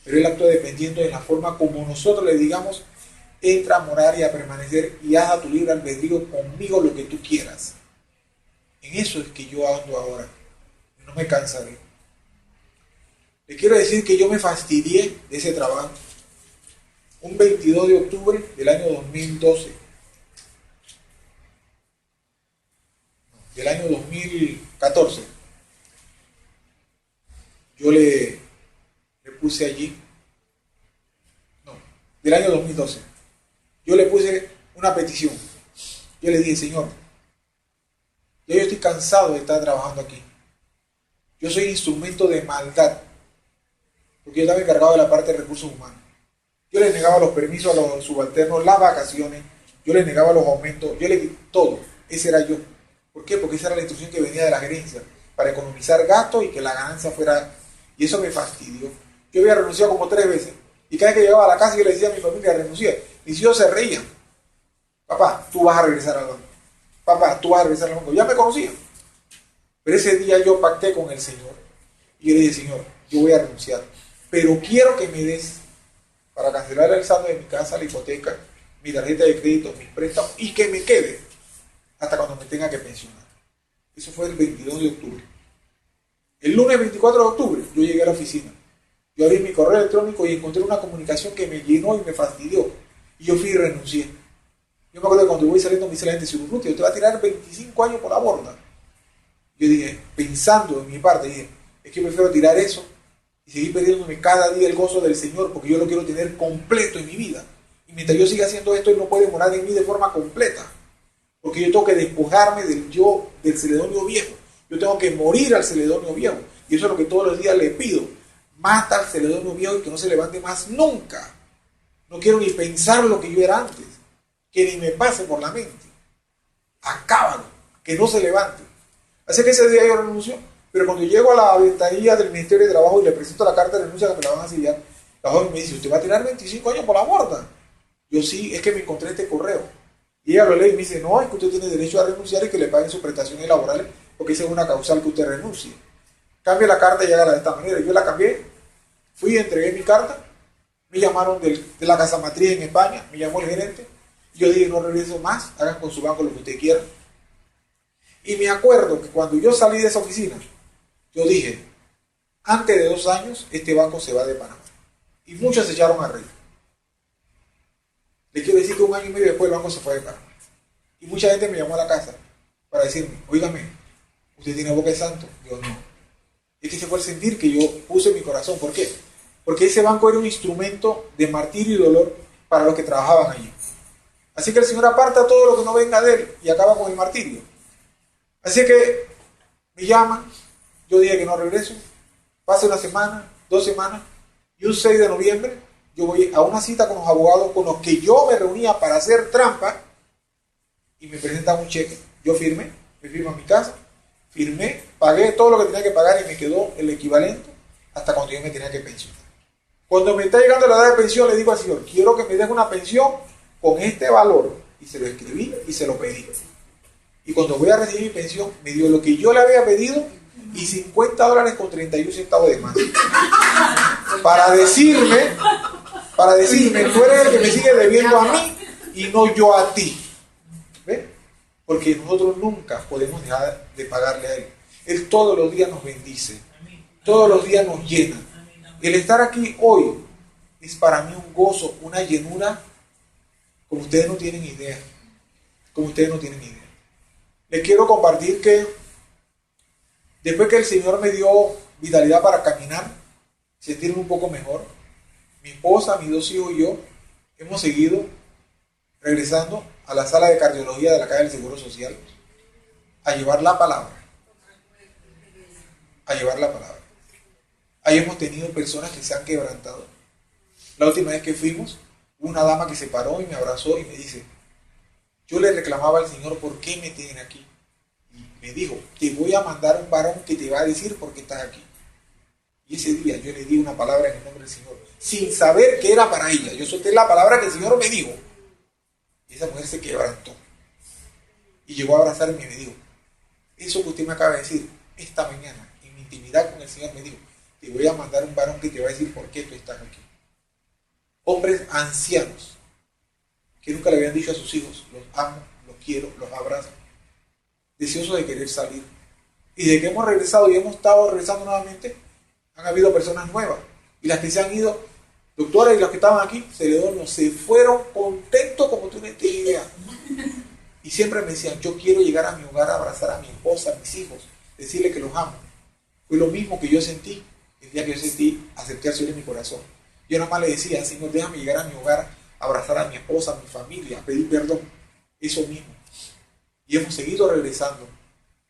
Pero Él actúa dependiendo de la forma como nosotros le digamos: entra a morar y a permanecer y haz a tu libre albedrío conmigo lo que tú quieras. En eso es que yo ando ahora. No me cansaré. Le quiero decir que yo me fastidié de ese trabajo un 22 de octubre del año 2012. Del año 2014. Yo le puse allí. No, del año 2012. Yo le puse una petición. Yo le dije: Señor, ya yo estoy cansado de estar trabajando aquí. Yo soy instrumento de maldad, porque yo estaba encargado de la parte de recursos humanos. Yo le negaba los permisos a los subalternos, las vacaciones, yo le negaba los aumentos, yo le todo. Ese era yo. ¿Por qué? Porque esa era la instrucción que venía de la gerencia, para economizar gastos y que la ganancia fuera... Y eso me fastidió. Yo había renunciado como 3 veces. Y cada vez que llegaba a la casa yo le decía a mi familia: renuncié. Mis hijos se reían. Papá, tú vas a regresar al banco. Papá, tú vas a regresar al banco. Ya me conocían. Pero ese día yo pacté con el Señor. Y yo le dije: Señor, yo voy a renunciar. Pero quiero que me des para cancelar el saldo de mi casa, la hipoteca, mi tarjeta de crédito, mis préstamos, y que me quede hasta cuando me tenga que pensionar. Eso fue el 22 de octubre. El lunes 24 de octubre yo llegué a la oficina. Yo abrí mi correo electrónico y encontré una comunicación que me llenó y me fastidió. Y yo fui y renuncié. Yo me acuerdo que cuando voy saliendo me dice la gente: si Urrutia, te va a tirar 25 años por la borda. Yo dije, pensando en mi parte, dije: es que prefiero tirar eso y seguir perdiéndome cada día el gozo del Señor, porque yo lo quiero tener completo en mi vida. Y mientras yo siga haciendo esto, Él no puede morar en mí de forma completa. Porque yo tengo que despojarme del yo, del celedonio viejo. Yo tengo que morir al celedonio viejo. Y eso es lo que todos los días le pido. Mata al celedonio viejo y que no se levante más nunca. No quiero ni pensar lo que yo era antes. Que ni me pase por la mente. Acábalo. Que no se levante. Así que ese día yo renuncio. Pero cuando llego a la ventanilla del Ministerio de Trabajo y le presento la carta de renuncia que me la van a sellar, la joven me dice: ¿usted va a tirar 25 años por la borda? Yo: sí, es que me encontré este correo. Y ella lo lee y me dice: no, es que usted tiene derecho a renunciar y que le paguen sus prestaciones laborales, porque esa es una causal que usted renuncie. Cambia la carta y hágala de esta manera. Yo la cambié, fui y entregué mi carta, me llamaron de la casa matriz en España, me llamó el gerente, y yo dije: no regreso más, hagan con su banco lo que usted quiera. Y me acuerdo que cuando yo salí de esa oficina, yo dije: antes de 2 años, este banco se va de Panamá. Y muchos se echaron a reír. Le quiero decir que 1 año y medio después el banco se fue de Panamá. Y mucha gente me llamó a la casa para decirme: óigame, ¿usted tiene boca de santo? Yo: no. Es que ese fue el sentir que yo puse en mi corazón. ¿Por qué? Porque ese banco era un instrumento de martirio y dolor para los que trabajaban allí. Así que el Señor aparta todo lo que no venga de Él y acaba con el martirio. Así que me llaman, yo dije que no regreso, pasa 1 semana, 2 semanas, y un 6 de noviembre yo voy a una cita con los abogados con los que yo me reunía para hacer trampa, y me presentan un cheque. Yo firmé, me firmo a mi casa, firmé, pagué todo lo que tenía que pagar y me quedó el equivalente hasta cuando yo me tenía que pensionar. Cuando me está llegando la edad de pensión, le digo al Señor: quiero que me des una pensión con este valor. Y se lo escribí y se lo pedí. Y cuando voy a recibir mi pensión, me dio lo que yo le había pedido y $50 con 31 centavos de más. Para decirme, tú eres el que me sigue debiendo a mí y no yo a ti. ¿Ves? Porque nosotros nunca podemos dejar de pagarle a Él. Él todos los días nos bendice. Todos los días nos llena. El estar aquí hoy es para mí un gozo, una llenura, como ustedes no tienen idea. Como ustedes no tienen idea. Les quiero compartir que después que el Señor me dio vitalidad para caminar, sentirme un poco mejor, mi esposa, mis 2 hijos y yo hemos seguido regresando a la sala de cardiología de la Caja del Seguro Social a llevar la palabra. A llevar la palabra. Ahí hemos tenido personas que se han quebrantado. La última vez que fuimos, una dama que se paró y me abrazó y me dice, yo le reclamaba al Señor, ¿por qué me tienen aquí? Y me dijo, te voy a mandar un varón que te va a decir por qué estás aquí. Y ese día yo le di una palabra en el nombre del Señor, sin saber que era para ella. Yo solté la palabra que el Señor me dijo. Y esa mujer se quebrantó. Y llegó a abrazarme y me dijo, eso que usted me acaba de decir, esta mañana, en mi intimidad con el Señor, me dijo, te voy a mandar un varón que te va a decir por qué tú estás aquí. Hombres ancianos, que nunca le habían dicho a sus hijos, los amo, los quiero, los abrazo, deseosos de querer salir. Y de que hemos regresado y hemos estado regresando nuevamente, han habido personas nuevas. Y las que se han ido, doctora, y los que estaban aquí, Celedonio, se fueron contentos como tú no tienes idea. Y siempre me decían, yo quiero llegar a mi hogar a abrazar a mi esposa, a mis hijos, decirle que los amo. Fue lo mismo que yo sentí el día que yo sentí aceptar al Señor en mi corazón. Yo nada más le decía, Señor, déjame llegar a mi hogar, a abrazar a mi esposa, a mi familia, a pedir perdón. Eso mismo. Y hemos seguido regresando.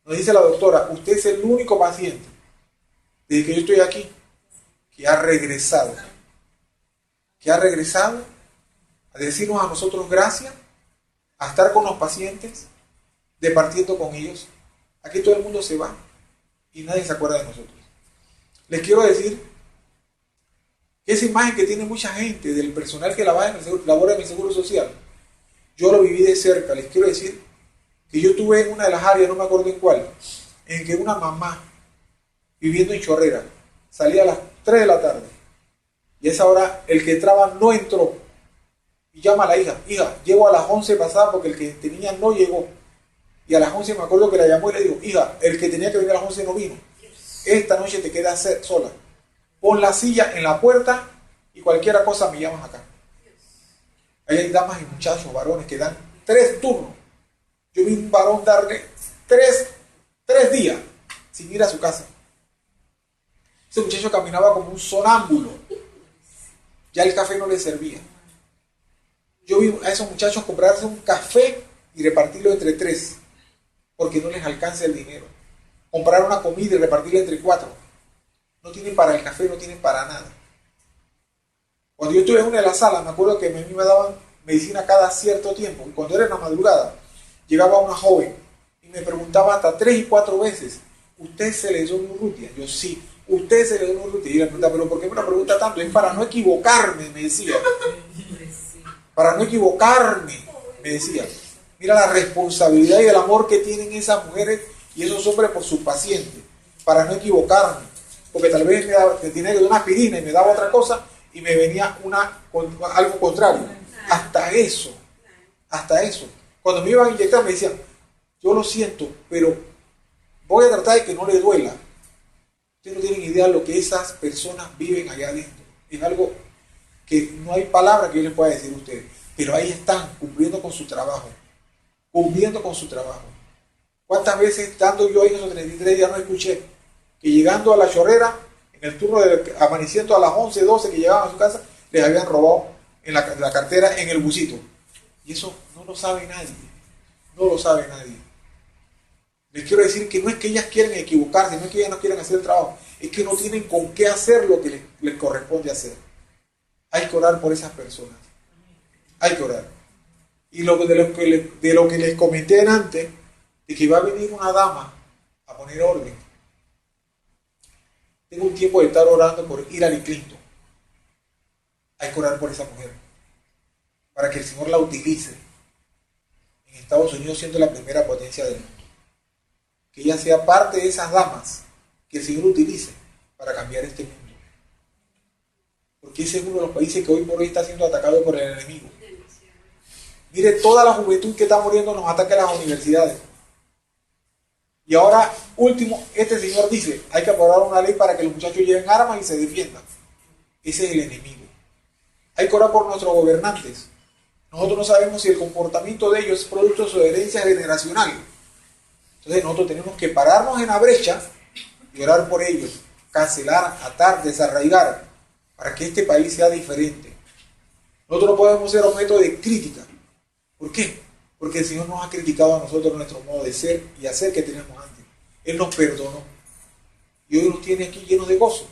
Nos dice la doctora, usted es el único paciente, desde que yo estoy aquí, que ha regresado. Que ha regresado a decirnos a nosotros gracias, a estar con los pacientes, departiendo con ellos. Aquí todo el mundo se va y nadie se acuerda de nosotros. Les quiero decir que esa imagen que tiene mucha gente del personal que labora en el Seguro Social, yo lo viví de cerca. Les quiero decir que yo tuve en una de las áreas, no me acuerdo en cuál, en que una mamá viviendo en Chorrera salía a las 3 de la tarde y a esa hora el que entraba no entró y llama a la hija, llego a las 11 pasadas porque el que tenía no llegó, y a las 11 me acuerdo que la llamó y le dijo, hija, el que tenía que venir a las 11 no vino, esta noche te quedas sola, pon la silla en la puerta y cualquier cosa me llamas acá. Ahí hay damas y muchachos, varones que dan 3 turnos. Yo vi un varón darle 3 días sin ir a su casa. Ese muchacho caminaba como un sonámbulo. Ya el café no le servía. Yo vi a esos muchachos comprarse un café y repartirlo entre 3, porque no les alcanza el dinero. Comprar una comida y repartirla entre 4. No tienen para el café, no tienen para nada. Cuando yo estuve en una de las salas, me acuerdo que a mí me daban medicina cada cierto tiempo. Y cuando era en la madrugada, llegaba una joven y me preguntaba hasta 3 y 4 veces, ¿usted se le dio un Urrutia? Yo, sí. ¿Usted se le dio un Urrutia? Y le preguntaba, ¿pero por qué me lo pregunta tanto? Es para no equivocarme, me decía. Para no equivocarme, me decía. Mira la responsabilidad y el amor que tienen esas mujeres y esos hombres por sus pacientes. Para no equivocarme. Porque tal vez me tenía que dar una aspirina y me daba otra cosa y me venía algo contrario. Hasta eso. Cuando me iban a inyectar me decían, yo lo siento, pero voy a tratar de que no le duela. Ustedes no tienen idea de lo que esas personas viven allá adentro. Es algo que no hay palabra que yo les pueda decir a ustedes. Pero ahí están, cumpliendo con su trabajo. ¿Cuántas veces estando yo ahí en esos 33 días no escuché que llegando a la Chorrera, en el turno de amaneciendo a las 11, 12 que llegaban a su casa, les habían robado en la cartera, en el busito? Y eso no lo sabe nadie. Les quiero decir que no es que ellas quieren equivocarse, no es que ellas no quieren hacer el trabajo, es que no tienen con qué hacer lo que les corresponde hacer. Hay que orar por esas personas. Hay que orar. Y de lo que les comenté antes, de que va a venir una dama a poner orden. Tengo un tiempo de estar orando por Hillary Clinton. Hay que orar por esa mujer, para que el Señor la utilice en Estados Unidos, siendo la primera potencia del mundo. Que ella sea parte de esas damas que el Señor utilice para cambiar este mundo. Porque ese es uno de los países que hoy por hoy está siendo atacado por el enemigo. Mire toda la juventud que está muriendo en los ataques a las universidades. Y ahora, último, este señor dice, hay que aprobar una ley para que los muchachos lleven armas y se defiendan. Ese es el enemigo. Hay que orar por nuestros gobernantes. Nosotros no sabemos si el comportamiento de ellos es producto de su herencia generacional. Entonces nosotros tenemos que pararnos en la brecha y orar por ellos, cancelar, atar, desarraigar, para que este país sea diferente. Nosotros no podemos ser objeto de crítica. ¿Por qué? Porque el Señor nos ha criticado a nosotros nuestro modo de ser y hacer que teníamos antes. Él nos perdonó y hoy nos tiene aquí llenos de gozo.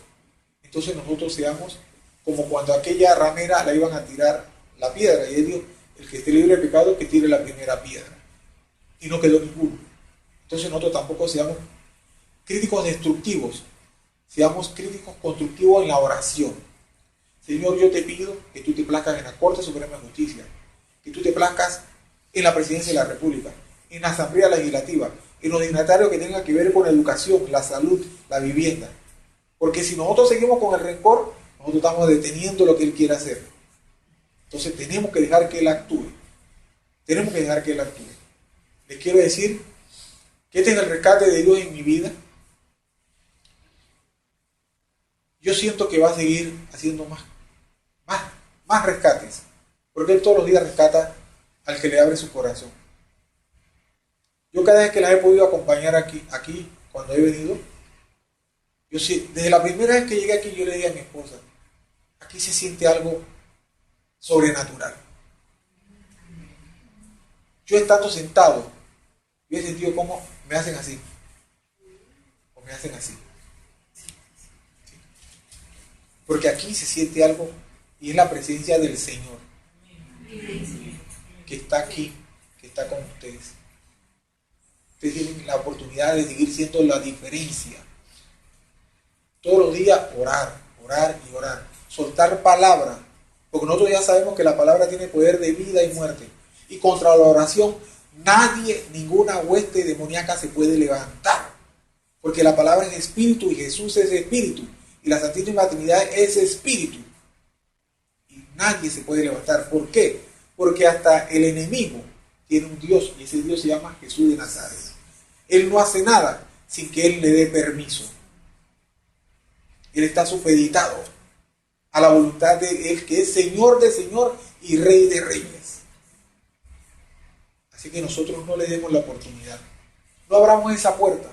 Entonces nosotros seamos como cuando aquella ramera la iban a tirar la piedra y él dijo, el que esté libre de pecado que tire la primera piedra, y no quedó ninguno. Entonces nosotros tampoco seamos críticos destructivos, seamos críticos constructivos en la oración. Señor, yo te pido que tú te plazcas en la Corte Suprema de Justicia, que tú te plazcas en la Presidencia de la República, en la Asamblea Legislativa, en los dignatarios que tengan que ver con la educación, la salud, la vivienda. Porque si nosotros seguimos con el rencor, nosotros estamos deteniendo lo que Él quiere hacer. Entonces tenemos que dejar que Él actúe. Tenemos que dejar que Él actúe. Les quiero decir que este es el rescate de Dios en mi vida. Yo siento que va a seguir haciendo más rescates. Porque Él todos los días rescata al que le abre su corazón. Yo cada vez que la he podido acompañar aquí cuando he venido, yo sí, desde la primera vez que llegué aquí, yo le dije a mi esposa, aquí se siente algo sobrenatural. Yo estando sentado, yo he sentido cómo me hacen así, o me hacen así. Porque aquí se siente algo y es la presencia del Señor, que está aquí, que está con ustedes. Ustedes tienen la oportunidad de seguir siendo la diferencia. Todos los días orar, orar y orar. Soltar palabra. Porque nosotros ya sabemos que la palabra tiene poder de vida y muerte. Y contra la oración, nadie, ninguna hueste demoníaca se puede levantar. Porque la palabra es espíritu y Jesús es espíritu. Y la Santísima Trinidad es espíritu. Y nadie se puede levantar. ¿Por qué? Porque hasta el enemigo tiene un Dios. Y ese Dios se llama Jesús de Nazaret. Él no hace nada sin que Él le dé permiso. Él está supeditado a la voluntad de Él, que es Señor de Señor y Rey de Reyes. Así que nosotros no le demos la oportunidad. No abramos esa puerta,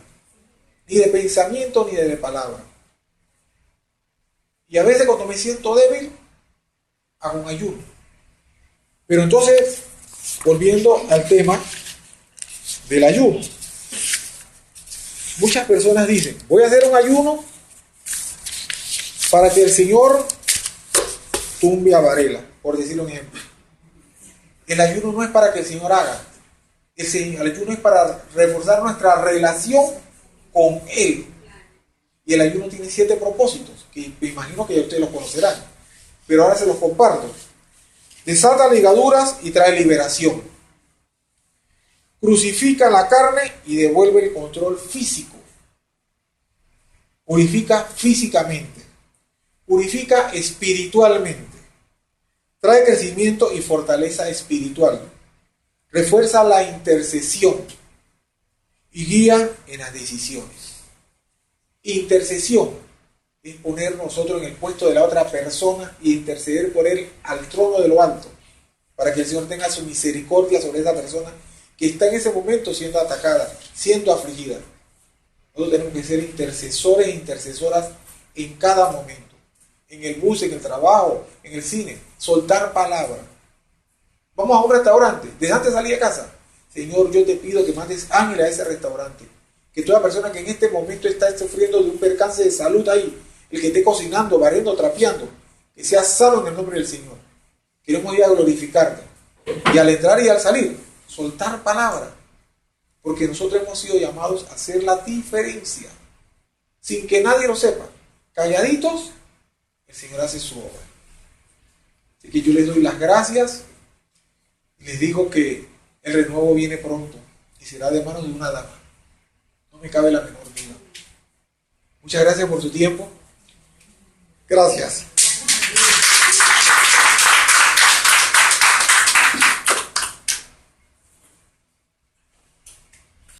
ni de pensamiento ni de palabra. Y a veces cuando me siento débil, hago un ayuno. Pero entonces, volviendo al tema del ayuno. Muchas personas dicen, voy a hacer un ayuno para que el Señor tumbe a Varela, por decirle un ejemplo. El ayuno no es para que el Señor haga. El ayuno es para reforzar nuestra relación con Él. Y el ayuno tiene 7 propósitos, que me imagino que ya ustedes los conocerán. Pero ahora se los comparto. Desata ligaduras y trae liberación. Crucifica la carne y devuelve el control físico. Purifica físicamente. Purifica espiritualmente. Trae crecimiento y fortaleza espiritual. Refuerza la intercesión y guía en las decisiones. Intercesión es poner nosotros en el puesto de la otra persona y interceder por él al trono de lo alto, para que el Señor tenga su misericordia sobre esa persona que está en ese momento siendo atacada, siendo afligida. Nosotros tenemos que ser intercesores e intercesoras en cada momento. En el bus, en el trabajo, en el cine. Soltar palabra. Vamos a un restaurante. Desde antes de salir de casa. Señor, yo te pido que mandes ángeles a ese restaurante. Que toda persona que en este momento está sufriendo de un percance de salud ahí, el que esté cocinando, barriendo, trapeando, que sea sano en el nombre del Señor. Queremos ir a glorificarte. Y al entrar y al salir, soltar palabra. Porque nosotros hemos sido llamados a hacer la diferencia. Sin que nadie lo sepa. Calladitos, el Señor hace su obra. Así que yo les doy las gracias. Les digo que el renuevo viene pronto. Y será de manos de una dama. No me cabe la menor duda. Muchas gracias por su tiempo. Gracias.